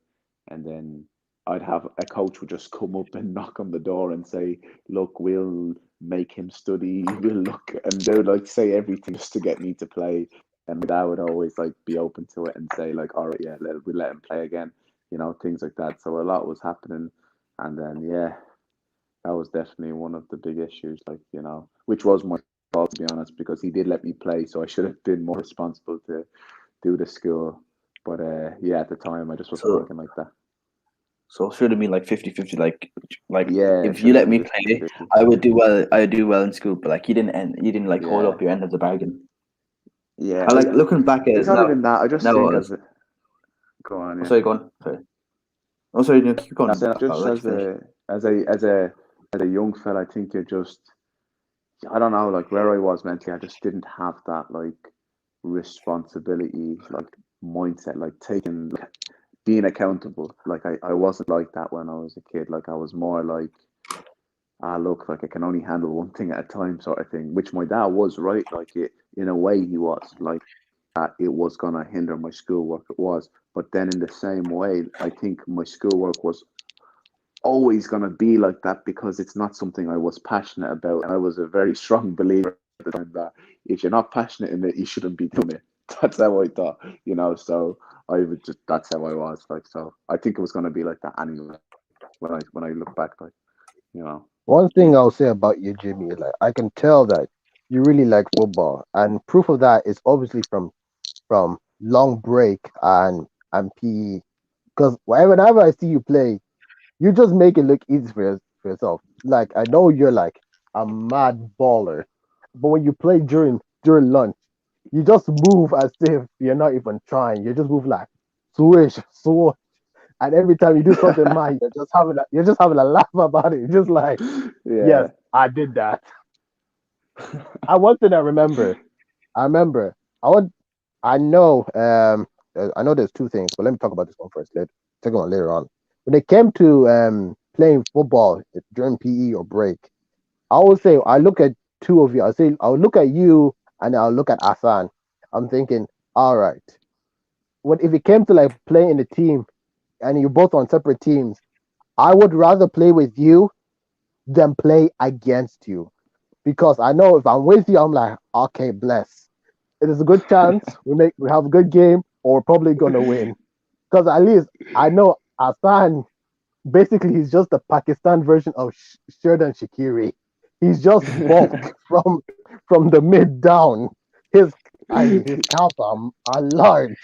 And then I'd have a coach would just come up and knock on the door and say, look, we'll make him study. We'll look, and they would, like, say everything just to get me to play. And my dad would always, like, be open to it and say, like, all right, yeah, we'll let him play again. Things like that. So a lot was happening. And then, yeah, that was definitely one of the big issues, like, which was my fault, to be honest, because he did let me play, so I should have been more responsible to do the school. But yeah, at the time, I just wasn't thinking like that. So it should have been like 50-50. Like Yeah, if you let me play, 50-50. I would do well. I would do well in school, but like you didn't like hold Yeah. up your end of the bargain. Yeah, I like looking back at it's it not now. even that. I just Now, think as go on, yeah. sorry, go on. Sorry. Oh, sorry. No, keep going. I said I'll just let you finish. as a young fella, I think you're just, I don't know, like where I was mentally, I just didn't have that like responsibility, like mindset, like taking, like, being accountable. Like I wasn't like that when I was a kid. Like I was more like, look, like I can only handle one thing at a time, sort of thing. Which my dad was right, like it in a way he was like that. It was gonna hinder my schoolwork. It was, but then in the same way, I think my schoolwork was always going to be like that because it's not something I was passionate about. And I was a very strong believer at the time that if you're not passionate in it, you shouldn't be doing it. That's how I thought, So I would just, that's how I was like. So I think it was going to be like that anyway. When I look back, like. One thing I'll say about you, Jimmy, like I can tell that you really like football, and proof of that is obviously from long break and PE. Because whenever I see you play, you just make it look easy for yourself. Like I know you're like a mad baller, but when you play during lunch, you just move as if you're not even trying. You just move like swish, swish, and every time you do something mad, you're just having a laugh about it. You're just like, yes, Yeah. I did that. And one thing I remember, I would, I know there's two things, but let me talk about this one first. Second one later on. When it came to playing football during PE or break, I always say I look at two of you. I'll look at you and I'll look at Asan. I'm thinking, all right, what if it came to like playing in a team and you're both on separate teams? I would rather play with you than play against you because I know if I'm with you, I'm like, okay, bless. It is a good chance we have a good game or we're probably gonna win. Because at least I know Asan basically he's just the Pakistan version of Sheridan Shakiri. He's just bulk from the mid down. His his calves are large,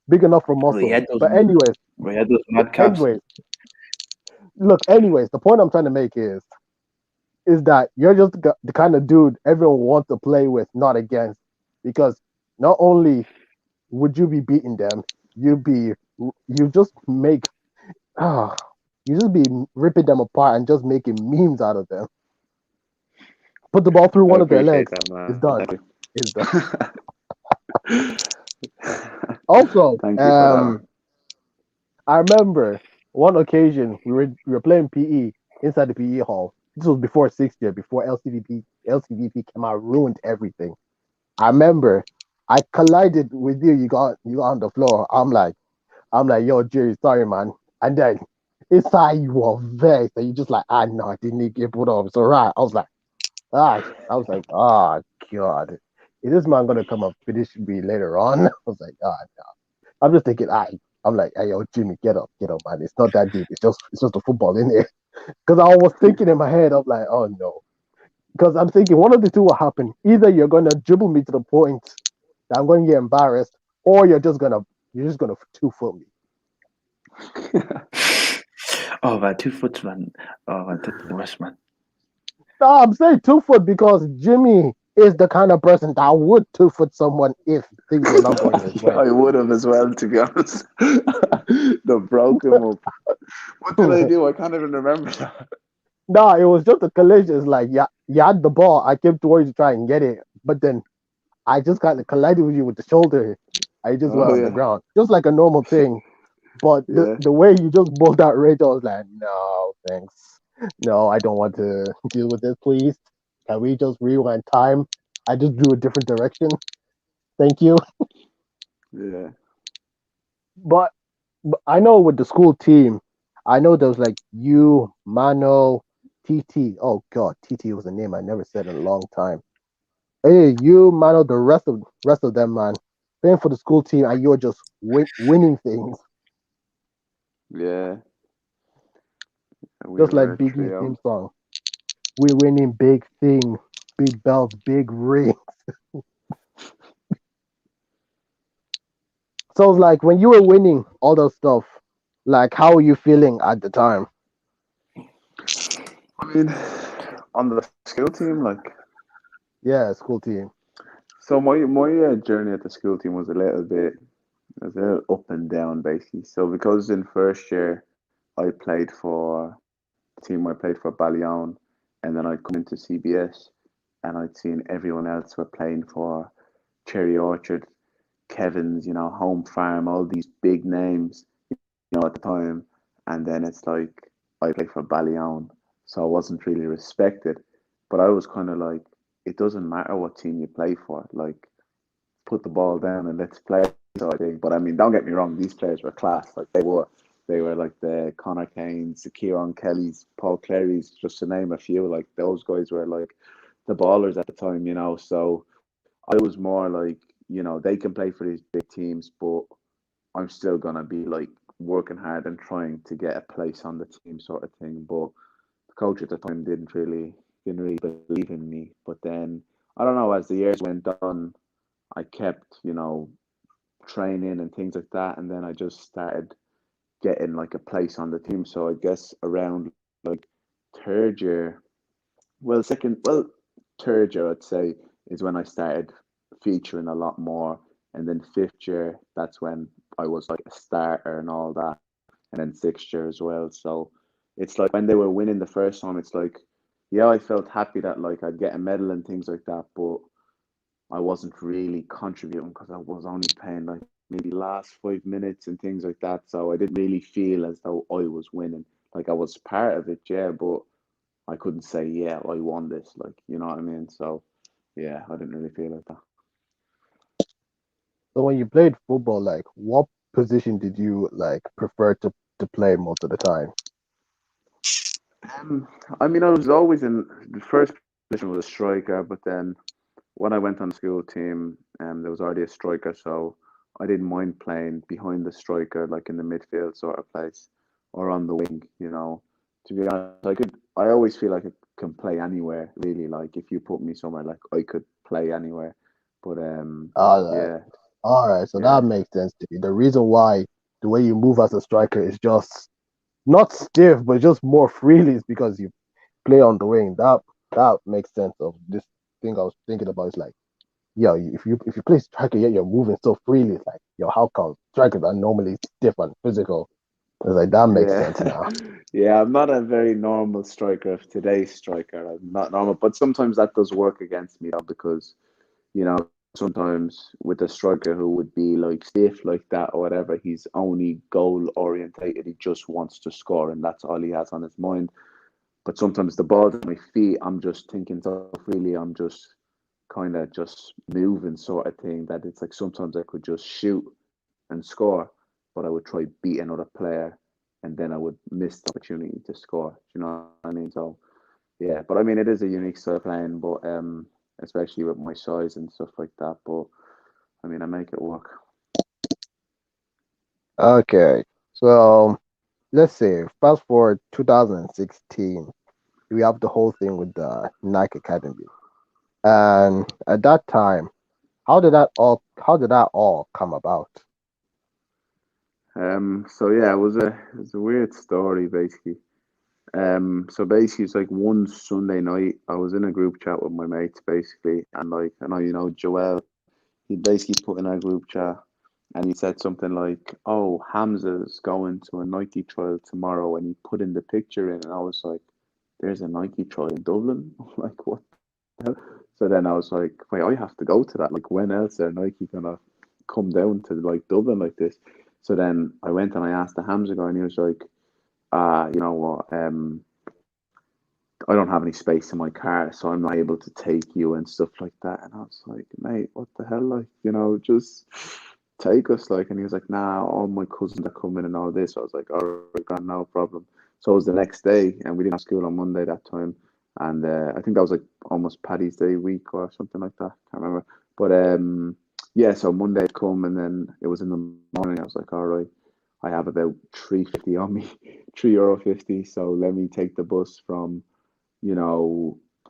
big enough for Well, he muscle. had those. But anyways, We had those mad calves. anyways, the point I'm trying to make is that you're just the kind of dude everyone wants to play with, not against, because not only would you be beating them, you just make you just be ripping them apart and just making memes out of them. Put the ball through I one of their appreciate legs. that, man. It's done. Thank It's done. you. Also, Thank you for that, man. I remember one occasion we were playing PE inside the PE hall. This was before 6th year, before LCVP came out, ruined everything. I remember I collided with you. You got on the floor. I'm like, yo, Jerry, sorry, man. And then inside you were vexed, and you just like, no, I didn't get put off. It's all right. I was like, God, is this man gonna come up finish me later on? I was like, no. I'm just thinking, I'm like, hey, yo, Jimmy, get up, man. It's not that deep. It's just a football in there. Because I was thinking in my head, I'm like, oh no. Because I'm thinking one of the two will happen. Either you're gonna dribble me to the point that I'm gonna get embarrassed, or you're just gonna 2-foot me. Oh man, 2 foot, man. Oh man, that's the worst, man. No, I'm saying 2-foot because Jimmy is the kind of person that would 2-foot someone if things were not going his way. I would have as well, to be honest. The broke him up. What did I do? I can't even remember that. No, it was just a collision. It's like, yeah, you had the ball. I came towards you to try and get it, but then I just kind of collided with you with the shoulder. I just went Oh on the yeah, ground, just like a normal thing. But the, yeah, the way you just both that rage, I was like, no, thanks. No, I don't want to deal with this, please. Can we just rewind time? I just drew a different direction. Thank you. yeah. But I know with the school team, I know there was like you, Mano, TT. Oh God, TT was a name I never said in a long time. Hey, you, Mano, the rest of them, man, playing for the school team, and you're just winning things, Yeah, we just like were a Biggie's trio. theme song. We're winning big things. big belts, big ring. So it's like when you were winning all those stuff, like how were you feeling at the time? I mean, on the skill team, like, Yeah, school team. so my journey at the school team was a little bit, it was a little up and down basically. So because in first year I played for the team, I played for Ballion, and then I'd come into CBS, and I'd seen everyone else were playing for Cherry Orchard, Kevin's, Home Farm, all these big names, at the time. And then it's like I played for Ballion, so I wasn't really respected. But I was kind of like, it doesn't matter what team you play for. Like, put the ball down and let's play, sort of thing. But I mean, don't get me wrong, these players were class. Like they were like the Connor Kanes, the Kieran Kellys, Paul Clary's, just to name a few. Like those guys were like the ballers at the time. So I was more like, they can play for these big teams, but I'm still gonna be like working hard and trying to get a place on the team, sort of thing. But the coach at the time didn't really believe in me. But then I don't know, as the years went on, I kept, training and things like that, and then I just started getting like a place on the team. So I guess around like third year, third year I'd say is when I started featuring a lot more, and then fifth year, that's when I was like a starter and all that, and then sixth year as well. So it's like when they were winning the first time, it's like, yeah, I felt happy that like I'd get a medal and things like that, but I wasn't really contributing because I was only playing like maybe last 5 minutes and things like that. So I didn't really feel as though I was winning. Like I was part of it, yeah, but I couldn't say, yeah, I won this. Like, you know what I mean? So yeah, I didn't really feel like that. So when you played football, like what position did you like prefer to play most of the time? Um, I mean, I was always in the first position was a striker, but then when I went on the school team, there was already a striker, so I didn't mind playing behind the striker, like in the midfield sort of place, or on the wing. To be honest, I always feel like I can play anywhere, really. Like if you put me somewhere, like I could play anywhere. But All right, yeah, all right. So yeah, that makes sense to me. The reason why the way you move as a striker is just not stiff, but just more freely is because you play on the wing. That makes sense of this thing I was thinking about. It's like, yeah, if you play striker, yeah, you're moving so freely. It's like, yo, how come strikers are normally stiff and physical? It's like that makes yeah, sense now. yeah. I'm not a very normal striker of today's striker. I'm not normal, but sometimes that does work against me though, because sometimes with a striker who would be like stiff like that or whatever, he's only goal orientated. He just wants to score, and that's all he has on his mind. But sometimes the ball's at my feet, I'm just thinking so freely, I'm just kind of just moving sort of thing that it's like sometimes I could just shoot and score, but I would try beat another player and then I would miss the opportunity to score. Do you know what I mean? So yeah, but I mean it is a unique style of playing, but especially with my size and stuff like that. But I mean I make it work. Okay, so let's say fast forward 2016, we have the whole thing with the Nike Academy, and at that time, how did that all come about? So yeah, it was a weird story basically. So basically, it's like one Sunday night, I was in a group chat with my mates, basically, and like, I know Joel, he basically put in our group chat, and he said something like, "Oh, Hamza's going to a Nike trial tomorrow," and he put in the picture in, and I was like, "There's a Nike trial in Dublin." Like, what the hell? So then I was like, "Wait, I have to go to that. Like, when else are Nike gonna come down to like Dublin like this?" So then I went and I asked the Hamza guy, and he was like, you know what? I don't have any space in my car, so I'm not able to take you and stuff like that. And I was like, mate, what the hell? Like, just take us. Like, and he was like, nah, all my cousins are coming and all this. So I was like, all right, grand, no problem. So it was the next day, and we didn't have school on Monday that time. And I think that was like almost Paddy's Day week or something like that. Can't remember. But yeah, so Monday had come, and then it was in the morning. I was like, all right, I have about 350 on me, €3.50. So let me take the bus from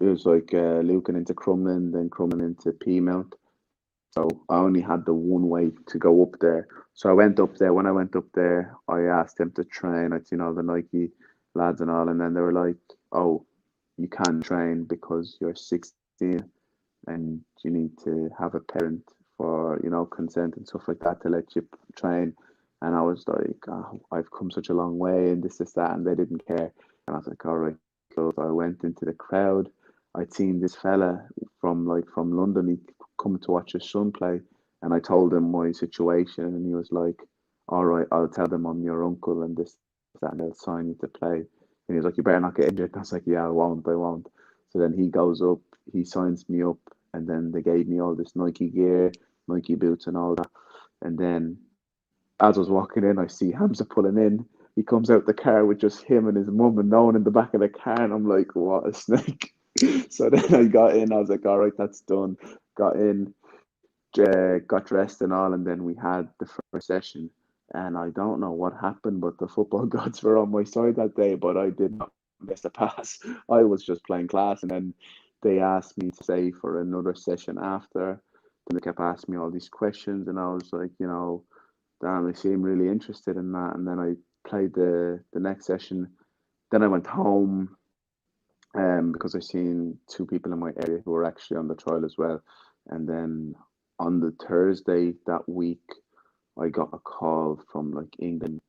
it was like Lucan into Crumlin, then Crumlin into Peamount. So I only had the one way to go up there. So I went up there. When I went up there, I asked them to train. I'd seen all the Nike lads and all, and then they were like, "Oh, you can't train because you're 16 and you need to have a parent for consent and stuff like that to let you train." And I was like, oh, I've come such a long way, and this, that, and they didn't care. And I was like, all right. So I went into the crowd. I'd seen this fella from London. He'd come to watch his son play, and I told him my situation, and he was like, "All right, I'll tell them I'm your uncle, and this, that, and they'll sign you to play." And he was like, "You better not get injured." I was like, "Yeah, I won't." So then he goes up, he signs me up, and then they gave me all this Nike gear, Nike boots, and all that. And then as I was walking in, I see Hamza pulling in. He comes out the car with just him and his mum and no one in the back of the car, and I'm like, "What a snake!" So then I got in. I was like, "All right, that's done." Got in, got dressed and all, and then we had the first session. And I don't know what happened, but the football gods were on my side that day. But I did not miss a pass. I was just playing class, and then they asked me to stay for another session after. Then they kept asking me all these questions, and I was like, damn, they seem really interested in that. And then I played the next session. Then I went home, because I seen two people in my area who were actually on the trial as well. And then on the Thursday that week, I got a call from like England,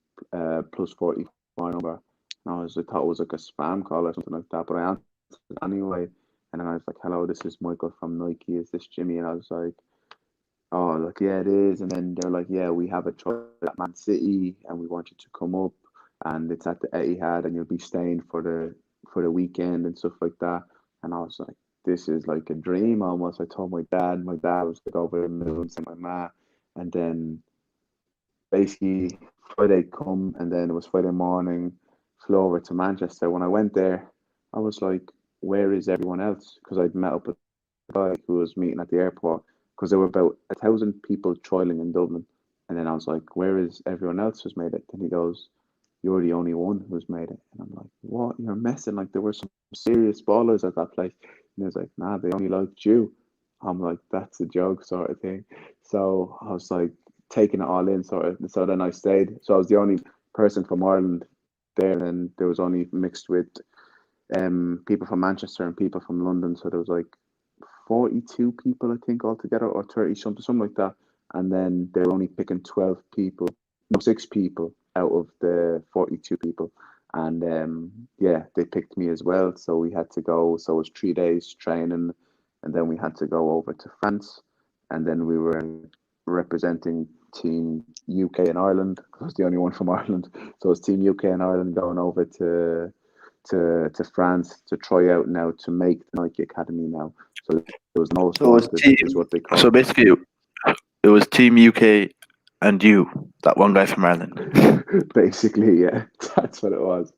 plus 44 number. And I thought it was like a spam call or something like that, but I answered anyway. And then I was like, "Hello, this is Michael from Nike. Is this Jimmy?" And I was like, "Oh, like, yeah, it is." And then they're like, "Yeah, we have a trial at Man City, and we want you to come up, and it's at the Etihad, and you'll be staying for the weekend and stuff like that." And I was like, "This is like a dream almost." I told my dad. My dad was like over the moon, and my ma. And then basically Friday come, and then it was Friday morning. Flew over to Manchester. When I went there, I was like, "Where is everyone else?" Because I'd met up with a guy who was meeting at the airport, because there were about 1,000 people trialing in Dublin. And then I was like, "Where is everyone else who's made it?" And he goes, "You're the only one who's made it." And I'm like, "What? You're messing." Like, there were some serious ballers at that place. And he was like, "Nah, they only liked you." I'm like, "That's a joke," sort of thing. So I was like taking it all in, sort of. So then I stayed. So I was the only person from Ireland there, and there was only mixed with people from Manchester and people from London. So there was like 42 people, I think, altogether, or 30 something like that. And then they're only picking 12 people, no, 6 people out of the 42 people. And yeah, they picked me as well. So we had to go. So it was 3 days training, and then we had to go over to France. And then we were representing Team UK and Ireland. I was the only one from Ireland. So it's Team UK and Ireland going over to France to try out now to make the Nike Academy now. So it was most So it was wanted, team. is what they call So it. basically, it was Team UK and you, that one guy from Ireland. Basically, yeah, that's what it was.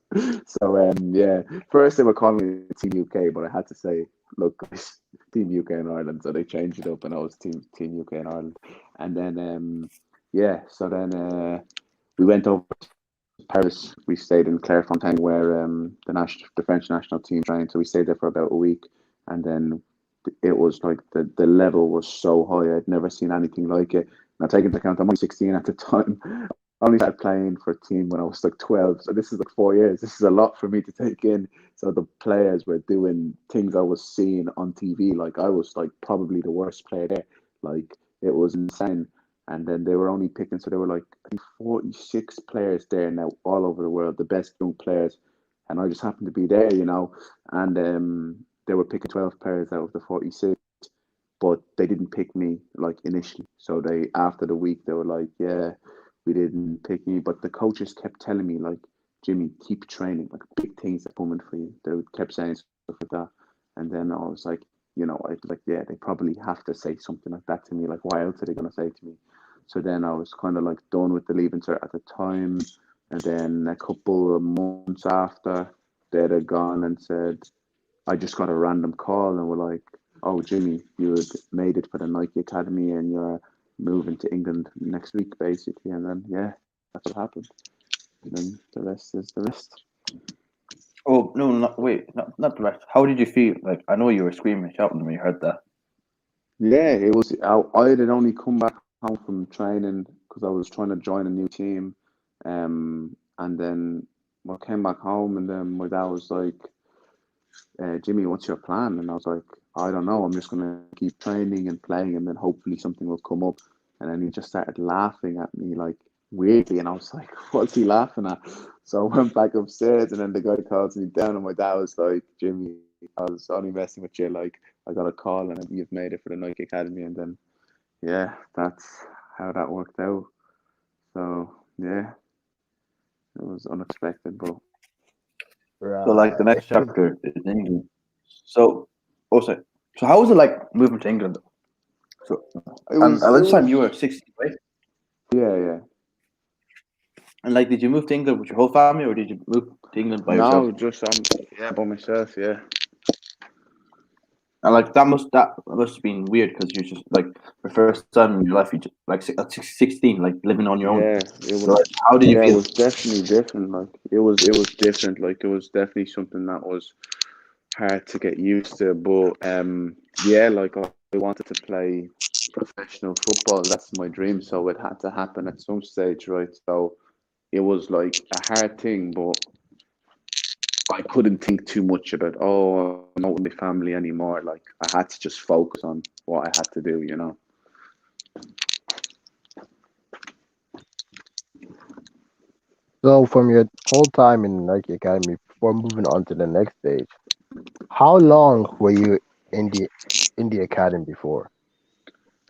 So yeah, first they were calling me Team UK, but I had to say, "Look, guys, Team UK and Ireland." So they changed it up, and I was Team UK and Ireland. And then yeah, so then we went over to Paris. We stayed in Clairefontaine, where the French national team trained. So we stayed there for about a week, and then it was like the level was so high. I'd never seen anything like it. Now, taking into account, I'm only 16 at the time. I only started playing for a team when I was like 12. So this is like 4 years. This is a lot for me to take in. So the players were doing things I was seeing on TV. Like, I was like probably the worst player there. Like, it was insane. And then they were only picking, so there were like, I think, 46 players there now, all over the world, the best young players. And I just happened to be there, and they were picking 12 players out of the 46, but they didn't pick me like initially. So they, after the week, they were like, "Yeah, we didn't pick me," but the coaches kept telling me like, "Jimmy, keep training, like big things are coming for you." They kept saying stuff like that. And then I was like, I like, yeah, they probably have to say something like that to me. Like, why else are they gonna say it to me? So then I was kind of like done with the leaving cert at the time. And then a couple of months after, they'd have gone and said, I just got a random call, and we're like, "Oh, Jimmy, you had made it for the Nike Academy, and you're moving to England next week," basically. And then, yeah, that's what happened. And then the rest is the rest. Oh no, not the rest. How did you feel? Like I know you were screaming and shouting when you heard that. Yeah, it was. I had only come back home from training because I was trying to join a new team, and then I came back home, and then my dad was like, "Jimmy, what's your plan?" And I was like, "I don't know. I'm just gonna keep training and playing, and then hopefully something will come up." And then he just started laughing at me like weirdly, and I was like, "What's he laughing at?" So I went back upstairs, and then the guy calls me down, and my dad was like, "Jimmy, I was only messing with you. Like, I got a call, and you've made it for the Nike Academy." And then, yeah, that's how that worked out. So yeah, it was unexpected, but So like the Right. next chapter is England. So also, so how was it like moving to England? So and at it this time was you were 16, right? yeah, yeah. And like, did you move to England with your whole family, or did you move to England by yourself? No, just yeah, by myself, yeah. And like that must have been weird because you're just like the first time in your life, you just, like at 16, like living on your own. Yeah, it So was. like, how did you Yeah, it feel? was definitely different. Like it was different. Like it was definitely something that was hard to get used to. But yeah, like I wanted to play professional football. That's my dream. So it had to happen at some stage, right? So it was like a hard thing, but I couldn't think too much about. Oh, I'm not with my family anymore. Like I had to just focus on what I had to do. You know. So from your whole time in Nike Academy, before moving on to the next stage, how long were you in the academy before?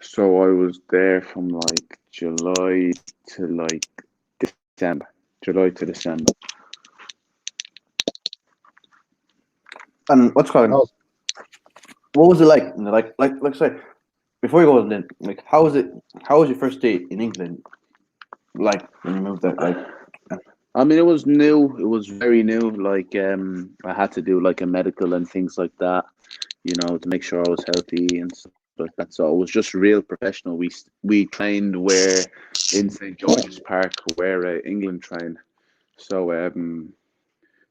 So I was there from like July to like December. July to December. And what's called? Oh, What was it like? Like say before you go on then, like how was it? How was your first day in England? Like when you moved there, like I mean, it was new. It was very new. Like, I had to do like a medical and things like that, you know, to make sure I was healthy and stuff like that. So it was just real professional. We trained where in St George's Park, where England train. So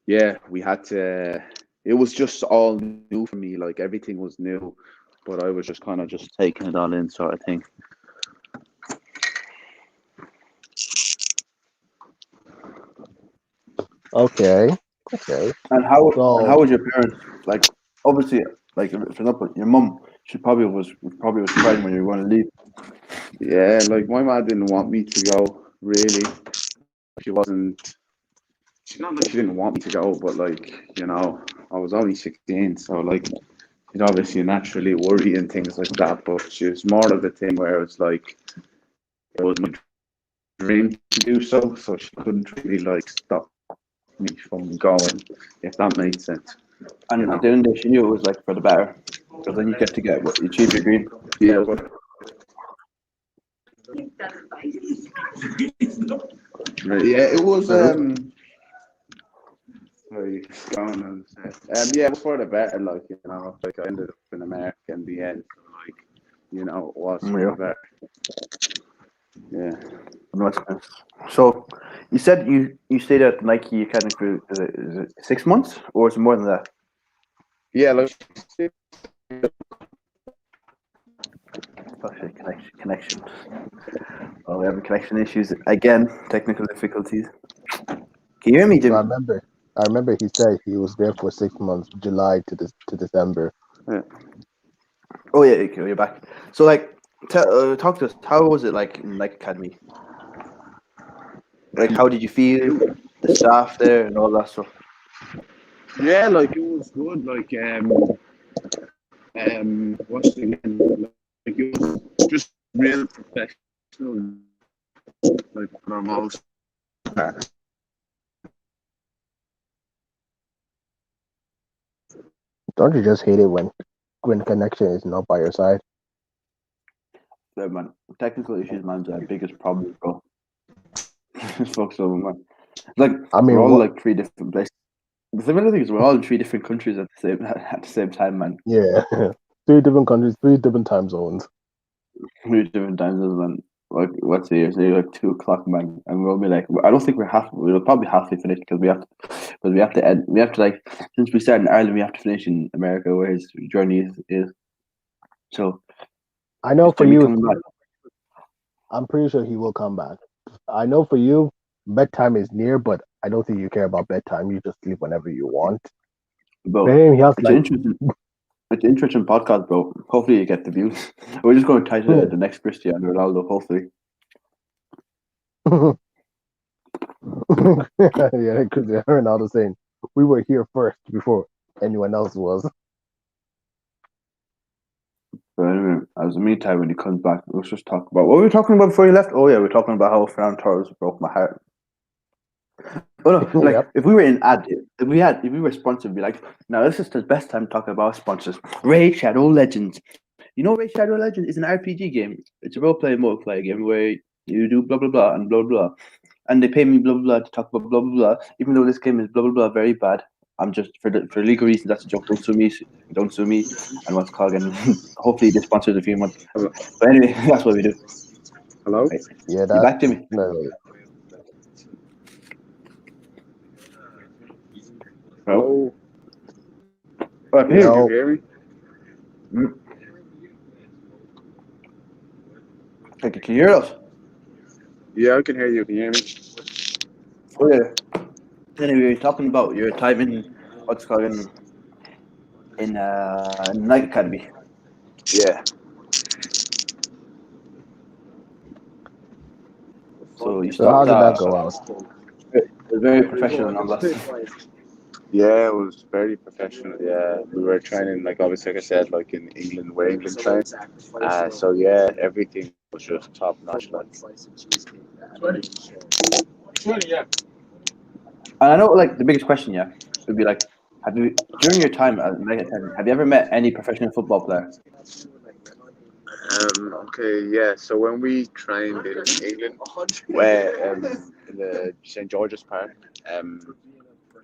yeah, we had to. It was just all new for me. Like everything was new, but I was just kind of just taking it all in, sort of thing. okay, okay. and how So was your parents? Like obviously, like for example, your mum, she probably was crying when you were going to leave. Yeah, like my mom didn't want me to go. Really, she wasn't. She's not like she didn't want me to go, but like you know, I was only 16, so like she'd obviously naturally worry and things like that. But she was more of the thing where it's like it was my dream to do so, so she couldn't really like stop me from going, if that made sense. You And at know? the end of the day, she knew it was like for the better, because then you get to get what you achieve your dream. Yeah, but yeah, it was sorry, going on. Yeah, it was for the better, like you know, like I ended up in America in the end, so like you know, it was for the Yeah. better. Yeah. No, it's fine. So you said you stayed at Nike Academy for is it 6 months or is it more than that? Yeah, like Okay, connection. Oh, we're having connection issues again. Technical difficulties. Can you hear me, so Jimmy? I remember he said he was there for 6 months, July to December. yeah. Oh yeah, okay, you're back. So like, talk to us. How was it like in Nike Academy? Like, how did you feel? The staff there and all that stuff. Yeah, like it was good. Like what's the name? Like it was just real professional. Like for the most part. Don't you just hate it when connection is not by your side? Yeah, man. Technical issues, man's our biggest problem, bro. Fuck over, man. Like I we're mean, all what? like three different places. The similar thing is we're all in three different countries at the same time, man. Yeah, three different countries, three different time zones. Three different time zones, man. like what's the say like 2 o'clock, man, and we'll be like, I don't think we're half. We'll probably halfway finished because we have to end. We have to like since we started in Ireland, we have to finish in America where his journey is. So I know is for Jimmy you, coming back? I'm pretty sure he will come back. I know for you, bedtime is near, but I don't think you care about bedtime. You just sleep whenever you want. Bro, For him, he has it's like, an interesting podcast, bro. Hopefully you get the views. We're just going to title it the next Cristiano Ronaldo. Hopefully. yeah, because Ronaldo saying we were here first before anyone else was. But anyway, as the meantime, when he comes back, let's just talk about what were we talking about before he left. Oh yeah, we're talking about how Fernando Torres broke my heart. Oh no, like Yep. if we were in ad, if we were sponsored, be like, now this is the best time to talk about sponsors. Raid Shadow Legends. You know, Raid Shadow Legends is an RPG game. It's a role-play multiplayer game where you do blah blah blah and blah blah, and they pay me blah blah blah to talk about blah blah blah. Even though this game is blah blah blah very bad, I'm just for legal reasons. That's a joke. Don't sue me. Don't sue me. And what's called again? Hopefully, they sponsor a few months. But anyway, that's what we do. Hello? Right. Yeah, You back, Jimmy? no, Hello? Oh, I can Yeah, hear can you no. hear me? you. Can you hear us? Yeah, I can hear you. Can you hear me? Oh yeah. Anyway, we were talking about your time in what's called in Night Academy. Yeah. So you So how stopped. did that go on? It was very professional and all that. Yeah, it was very professional. Yeah, we were training, like obviously, like I said, like in England, where England trains. So yeah, everything was just top notch. Like, And I know, like the biggest question, yeah, would be like, have you during your time at Night Academy, have you ever met any professional football player? okay, yeah. So when we trained in England, where in the St George's Park,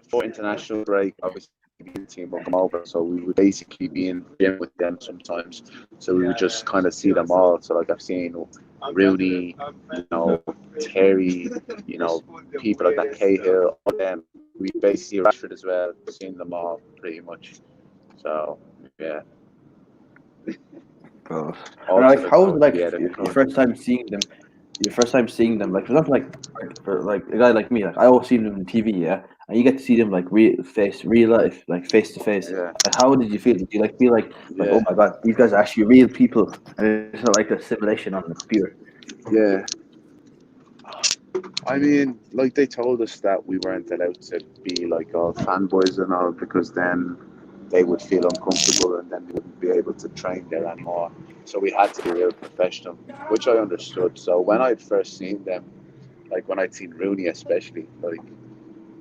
for international break, obviously the team will come over, so we would basically be in the gym with them sometimes. So we would just kind of see them all. So like I've seen Rooney, Terry, people like that, Cahill, all them. We basically Rashford as well, seen them all pretty much. So yeah, Bro. And all to like, the how was it like yeah the your first time seeing them? Your first time seeing them, like for example, like for like a guy like me, like I always see them on TV, yeah, and you get to see them like real life, like face to face. yeah Like, how did you feel? Did you like feel like oh yeah my god, these guys are actually real people, and it's not like a simulation on the computer? yeah. I mean, like they told us that we weren't allowed to be like all fanboys and all because then they would feel uncomfortable and then they wouldn't be able to train there anymore. So we had to be real professional, which I understood. So when I'd first seen them, like when I'd seen Rooney especially, like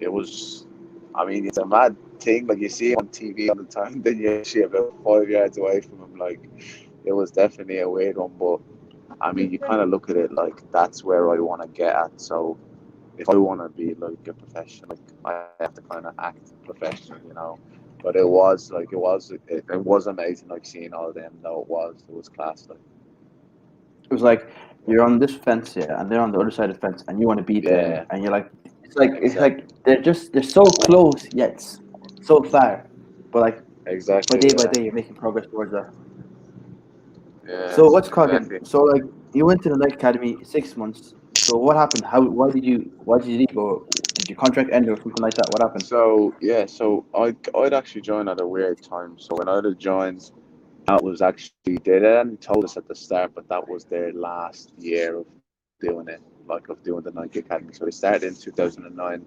it was, I mean, it's a mad thing. Like you see him on TV all the time, then you're actually about 5 yards away from him. Like it was definitely a weird one, but I mean, you kind of look at it like that's where I want to get at. So if I want to be like a professional, like I have to kind of act professional. But it was amazing, like seeing all of them. No, it was class. Like, It was like you're on this fence, yeah, and they're on the other side of the fence, and you want to beat them, yeah, and you're like, it's like exactly, they're so close yet so far, but like exactly, by yeah, day you're making progress towards that. So yes, what's called again? exactly. So like you went to the Night Academy 6 months. So what happened? Why did you leave? Or did your contract end or something like that? What happened? So yeah, so I'd actually joined at a weird time. So when I'd have joined, that was actually they hadn't told us at the start, but that was their last year of doing it, like of doing the Nike Academy. So they started in 2009,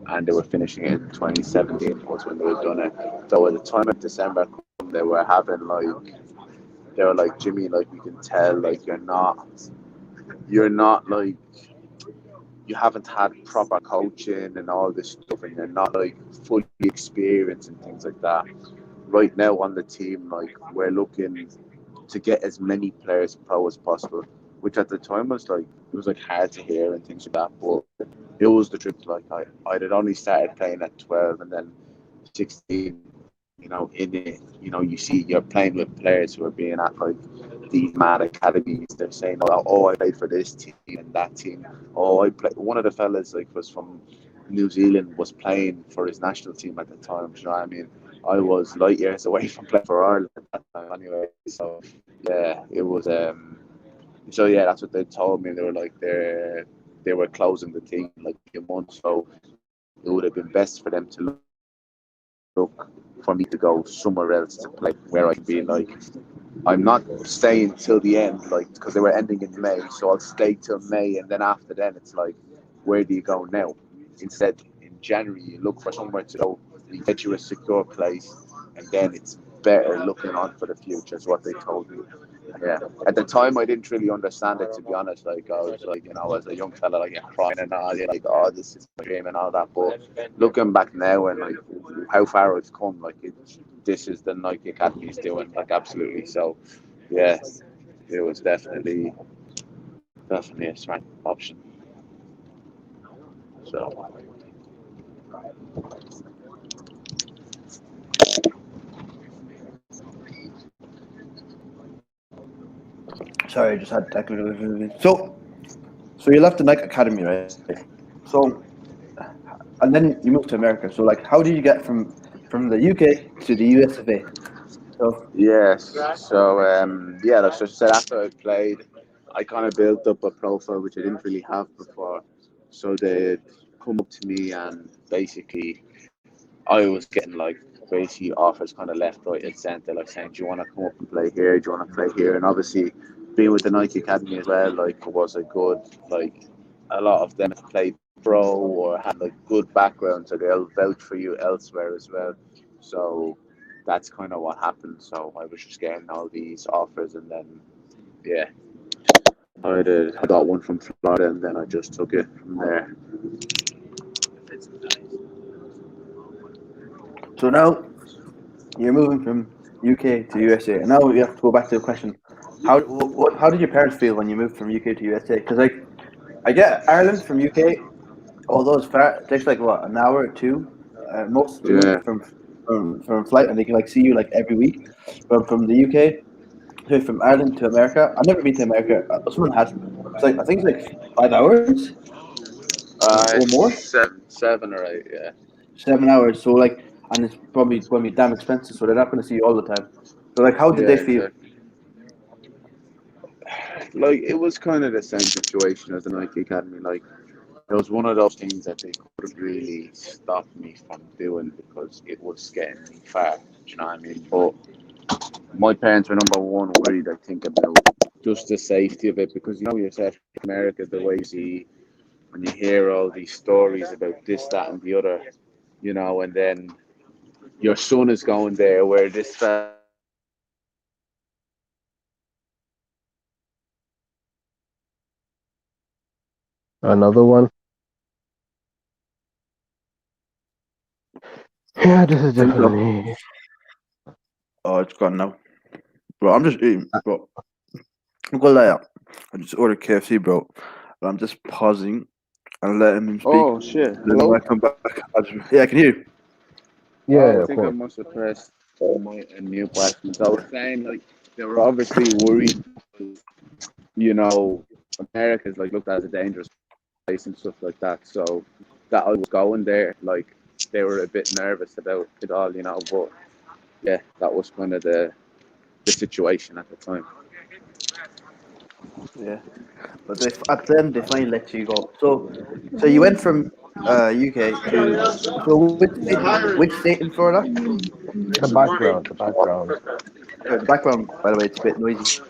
and they were finishing it in 2017 was when they were done it. So at the time of December, they were having they were like Jimmy, like we can tell, like you're not like you haven't had proper coaching and all this stuff, and you're not like fully experienced and things like that. Right now on the team, like we're looking to get as many players pro as possible, which at the time was like it was like hard to hear and things like that, but it was the truth. Like I had only started playing at 12 and then 16. In it, you see you're playing with players who are being at like these mad academies. They're saying, "Oh, I played for this team and that team." Oh, I played. One of the fellas like was from New Zealand was playing for his national team at the time. Do you know what I mean? I was light years away from playing for Ireland at that time anyway. So yeah, it was. So yeah, that's what they told me. They were like they were closing the team in like a few months, so it would have been best for them to look for me to go somewhere else to play where I can be like. I'm not staying till the end, like because they were ending in May, so I'll stay till May, and then after then it's like, where do you go now? Instead, in January you look for somewhere to go, you get you a secure place, and then it's better looking on for the future. Is what they told me. Yeah. At the time, I didn't really understand it, to be honest. Like I was like, as a young fella, like crying and all, you're like, oh, this is my dream and all that. But looking back now and like how far it's come, like this is the Nike Academy is doing, like absolutely. So, yeah, it was definitely a smart option. So. Sorry, I just had technical difficulties. So you left the Nike Academy, right? So, and then you moved to America. So, like, how did you get from the UK to the US of A? So, Yes. So yeah, that's just said after I played, I kind of built up a profile which I didn't really have before. So they'd come up to me and basically I was getting like basically offers kind of left, right, and centre, like saying, "Do you want to come up and play here? Do you want to play here?" And obviously, being with the Nike Academy as well, like was a good like a lot of them have played pro or had like good background, so they'll vouch for you elsewhere as well. So that's kind of what happened. So I was just getting all these offers, and then yeah, I got one from Florida, and then I just took it from there. so now you're moving from UK to USA, and now we have to go back to the question: how did your parents feel when you moved from UK to USA? Because like, I get Ireland from UK, although it's far, it takes like what, an hour or two, most two Yeah. from flight, and they can like see you like every week. But from the UK, so from Ireland to America, I've never been to America. Usman has. It's like I think it's like 5 hours or more, It's seven or eight. Yeah. 7 hours. So like, and it's probably going to be damn expensive. So they're not going to see you all the time. So like, how did Yeah, they feel? exactly. Like it was kind of the same situation as the Nike Academy. Like it was one of those things that they couldn't really stop me from doing because it was getting me far. Do you know what I mean? But my parents were number one worried, I think, about just the safety of it because yourself in America, the way you see when you hear all these stories about this, that, and the other, and then your son is going there where this fella Another one. Yeah, this is I think so. definitely. Oh, it's gone now, bro. I'm just eating, bro. I'm gonna lie, I just ordered KFC, bro. But I'm just pausing and letting him speak. Oh shit! Then when Hello. I come back, yeah, I can hear you. Oh, Yeah, I of think I course. must have pressed my mute button. So I was saying, like, they were obviously worried because, America's like looked at as a dangerous place and stuff like that. So that I was going there, like, they were a bit nervous about it all, But yeah, that was kind of the situation at the time. Yeah, but they at the end they finally let you go. So you went from UK to which state in Florida? The background, the background. The background, by the way, it's a bit noisy.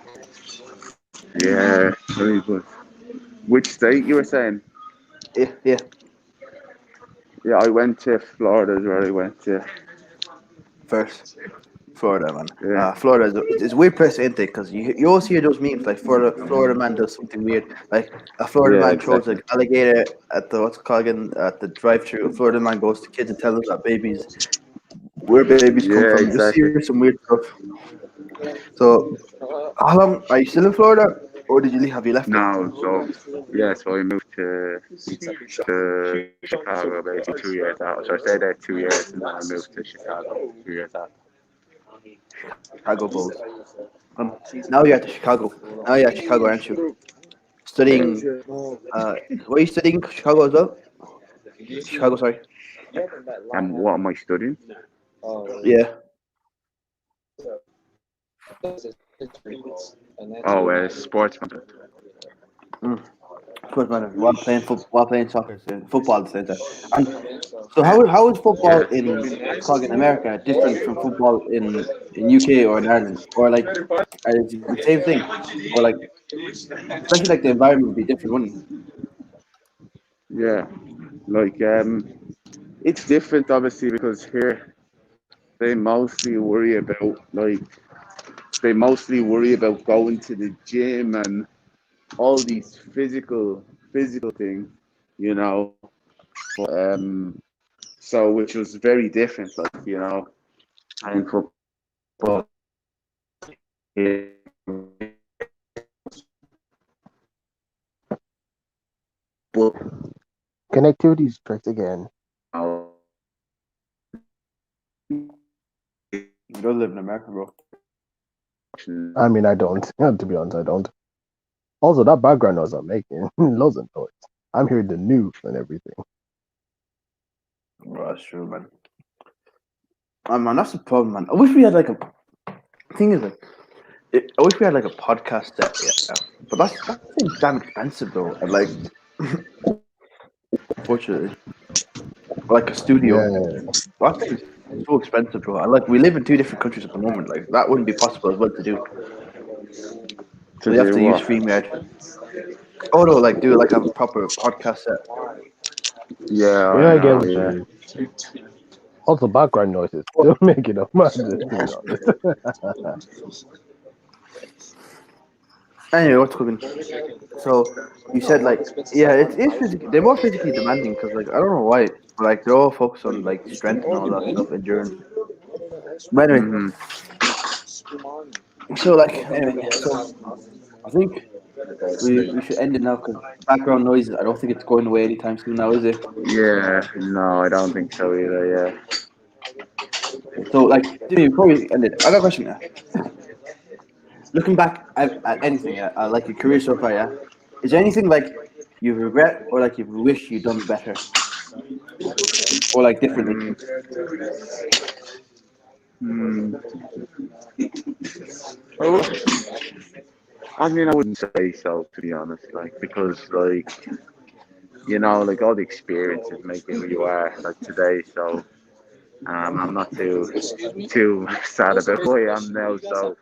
Yeah, very good. Which state you were saying? Yeah, yeah. Yeah, I went to Florida is where I went to. First, Florida, man. Yeah, Florida is a weird place to enter because you always hear those memes like Florida man does something weird, like a Florida yeah, man throws an exactly. alligator at the what's it called again, at the drive-through. A Florida man goes to kids and tells them that where babies come Yeah, from. You just exactly. hear some weird stuff. So how long are you still in Florida, or did you leave? Have you left it? No, so I moved to Chicago basically 2 years out. So I stayed there 2 years and then I moved to Chicago 2 years out. Chicago Bulls. Now you're at Chicago. Now you're at Chicago, aren't you? Studying. Were you studying Chicago as well? Chicago, sorry. And what am I studying? Yeah. Oh, sports management. Mm. Good man. While playing soccer, football at the same time. And so how is football Yeah. in Prague in America different from football in UK or in Ireland, or like is it the same thing, or like especially like the environment would be different, wouldn't it? Yeah. Like it's different obviously because here they mostly worry about going to the gym and all these physical things, you know. So which was very different, like, playing football here. But Connectivity is strict again. You don't live in America, bro. I mean, I don't. To be honest, I don't. Also, that background noise I'm making, loads of noise. I'm hearing the news and everything. Bro, that's true, man. Man, that's the problem, man. I wish we had like a thing is like I wish we had like a podcast set, yeah. But that's damn expensive though. And like unfortunately. Like a studio. Yeah, That thing's so expensive, bro. And like we live in two different countries at the moment. Like that wouldn't be possible as well to do. to We have do to use what? StreamYard. Oh no, like do like a proper podcast set. Yeah, yeah, I I get know. what you Yeah. mean. Also, background noises still making up madness, to be honest. Anyway, what's cooking? So you said like yeah, it's physically they're more physically demanding because like I don't know why, but like they're all focused on like strength and all that stuff, endurance. But anyway, Mhm. so like anyway, so I think we should end it now because background noises. I don't think it's going away anytime soon now, is it? Yeah. No, I don't think so either. Yeah. So like Jimmy, before we end it, I got a question. Yeah. Looking back at anything, yeah, like your career so far, yeah, is there anything like you regret or like you wish you'd done better or like differently? Mm, mm. Oh, I mean, I wouldn't say so, to be honest. Like, because, like, like all the experiences make you who you are, like today. So, I'm not too sad about who I am now. So,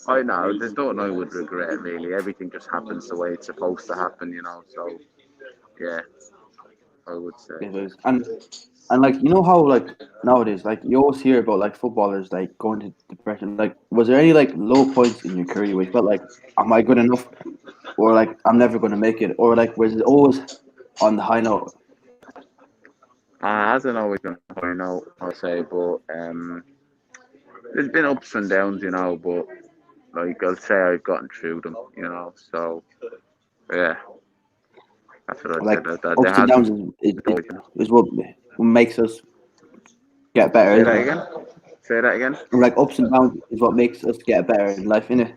I know there's nothing I would regret really. Everything just happens the way it's supposed to happen. So, yeah, I would say. It is. And like you know how like nowadays like you always hear about like footballers like going to depression. Like was there any like low points in your career where you felt like am I good enough or like I'm never going to make it or like was it always on the high note? Hasn't always been a high note, I'll say, but there's been ups and downs, but like I'll say I've gotten through them. So yeah, that's what I'd say. Like That there ups and has downs been always. is what makes us get better, Say isn't that it? again. Say that again. Like ups and downs is what makes us get better in life, innit?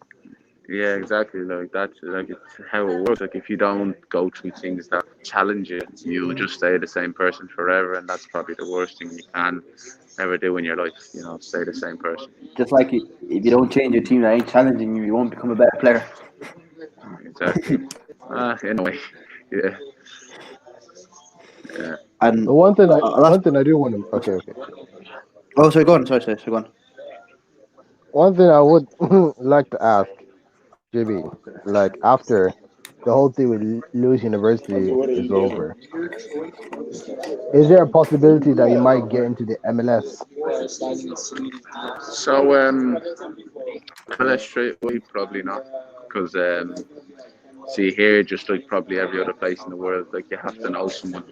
Yeah, exactly. Like that's like it's how it works. Like if you don't go through things that challenge you, you'll just stay the same person forever, and that's probably the worst thing you can ever do in your life. Stay the same person. Just like if you don't change your team that ain't challenging you, you won't become a better player. Exactly. Anyway, yeah, yeah. And But one thing, last. one thing I do want to. Okay, okay. Oh, sorry, go on. Sorry, go on. One thing I would like to ask JB, like after the whole thing with Lewis University is over, is there a possibility that you might get into the MLS? So MLS straight away probably not, because see here just like probably every other place in the world, like you have to know someone.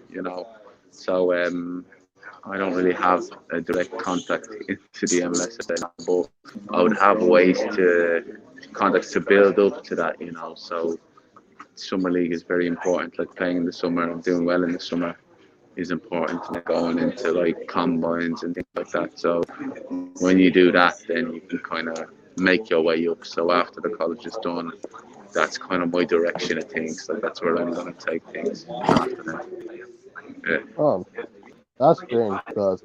So I don't really have a direct contact into the MLS right now, but I would have ways to contacts to build up to that. So summer league is very important, like playing in the summer and doing well in the summer. is important going into like combines and things like that. So when you do that, then you can kind of make your way up. So after the college is done, that's kind of my direction of things. Like that's where I'm going to take things after that. Yeah. That's strange because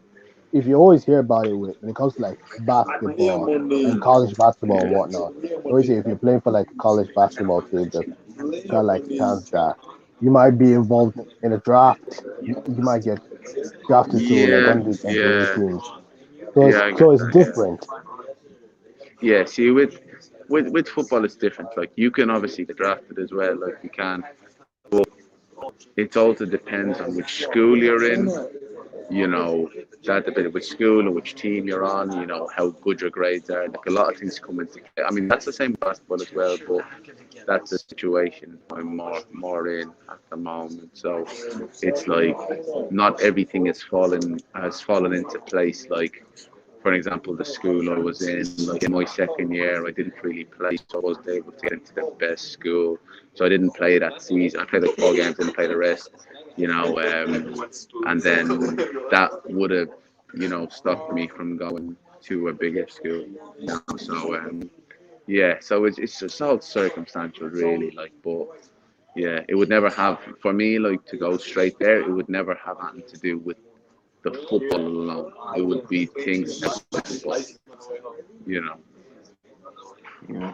if you always hear about it when it comes to like basketball and college basketball and whatnot, you always say if you're playing for like a college basketball team, there's kind of like chance that you might be involved in a draft. You might get drafted to like Yeah, one of these NBA yeah, teams. yeah, I So get it's that. Yeah, different. yeah. See, with football, it's different. Like you can obviously get drafted as well. Like you can, but it also depends on which school you're in. You know, that a bit of which school and which team you're on. You know how good your grades are. Like a lot of things come into. I mean, that's the same with basketball as well, but that's the situation I'm more in at the moment. So it's like not everything has fallen into place. Like for example, the school I was in, like in my second year, I didn't really play, so I wasn't able to get into the best school. So I didn't play that season. I played like 4 games, didn't play the rest. You know, and then that would have, stopped me from going to a bigger school. So yeah, so it's just all circumstantial, really. Like, but yeah, it would never have for me like to go straight there. It would never have anything to do with the football alone. It would be things that, you know, Yeah.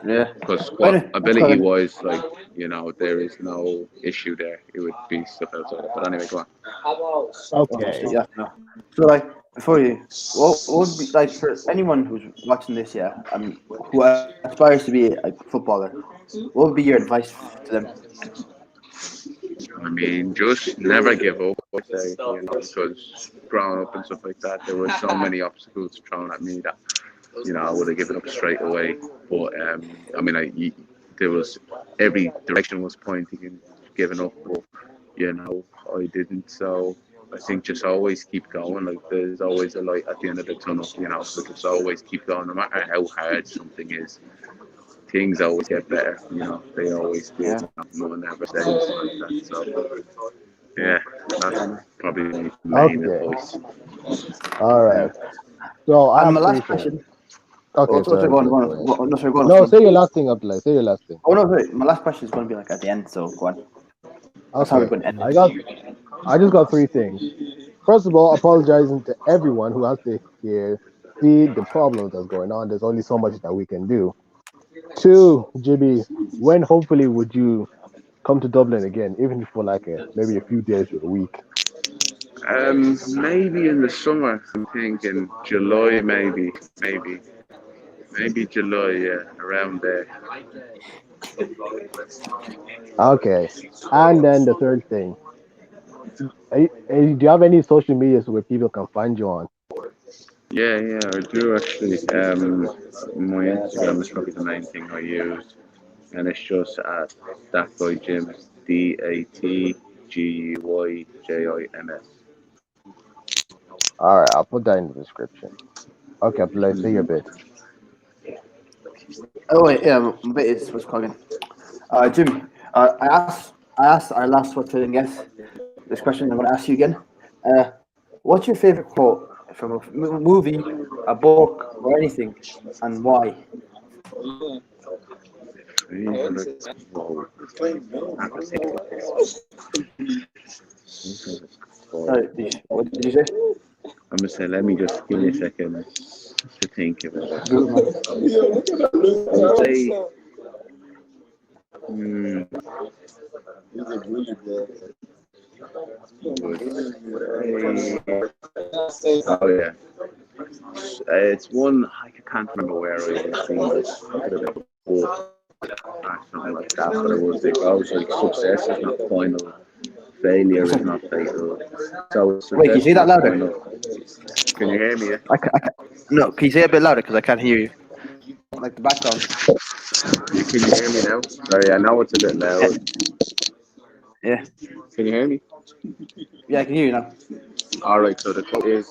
Yeah. because Right, that's ability good. wise, like, there is no issue there. It would be stuff outside it. But anyway, go on. Okay. Yeah. No. So like before you, what would be like for anyone who's watching this, yeah, and who aspires to be a footballer, what would be your advice to them? I mean, just never give up. I say, because growing up and stuff like that, there were so many obstacles thrown at me that I would have given up straight away. But I mean, there was every direction was pointing and giving up, but I didn't. So I think just always keep going. Like there's always a light at the end of the tunnel. So just always keep going, no matter how hard something is. Things always get better. They always do. Yeah. No one ever says like that. So yeah, that's probably my main Okay. advice. All Yeah. right. So I And have my three last things. question. Okay, Sorry, sorry, go on, please go go ahead. on. No, sorry, go on, No, Usman. say your last thing, Abdullahi. Say your last thing. Oh no, sorry. My last question is going to be like at the end, so go on. That's how we're Okay. going to end I this. got I just got three things. First of all, apologizing to everyone who has to hear see the problems that's going on. There's only so much that we can do. Two, Jimmy, when hopefully would you come to Dublin again, even for like maybe a few days or a week? Maybe in the summer. I'm thinking July, maybe July. Yeah, around there. Okay. And then the third thing, do you have any social medias where people can find you on? Yeah, yeah, I do actually. My Instagram is probably the main thing I use, and it's just at that guy Jim, DATGUYJIMS. All right, I'll put that in the description. Okay, Abdullahi, say your bit. Oh wait, yeah, my bit is what's calling. Jim, I asked our last what's feeling guest this question. I'm going to ask you again. Uh, what's your favorite quote from a movie, a book, or anything, and why? Whoa. Sorry, what did you say? I'm gonna say, let me just give me a second to think about it. Good man. I'll say, mm, oh yeah, it's one I can't remember where I seen this. It could have been a book or something like that, but it goes like success is not final, failure is not fatal. So Wait, can success you say is that not louder? final. Can you hear me? Yeah? No, can you say it a bit louder because I can't hear you. Like the background. Can you hear me now? Sorry, I know it's a bit Yeah, loud. yeah, Can you hear me? yeah. I can hear you now. All right. So the quote is: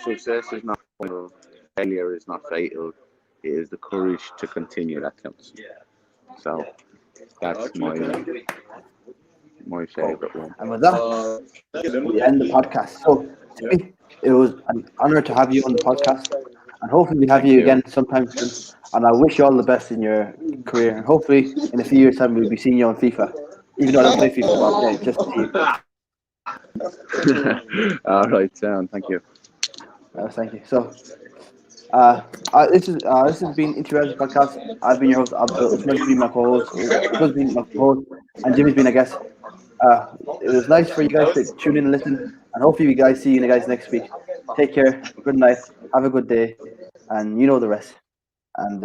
success is not final, failure is not fatal. It is the courage to continue that counts. So that's My favorite one. And with that, we end the podcast. So, Timmy, it was an honor to have you on the podcast, and hopefully we have Thank you you. again sometime soon. And I wish you all the best in your career. And hopefully, in a few years' time, we'll be seeing you on FIFA. Even though I don't play FIFA, but I'll play it just to see you. All right, sound. Thank you. Thank you. So, this has been Interactive Podcast. I've been your host, Abdul. Usman's been my co-host. Usman's been my co-host, and Jimmy's been a guest. It was nice for you guys to tune in and listen, and hopefully you guys see you guys next week. Take care. Good night. Have a good day, and you know the rest. And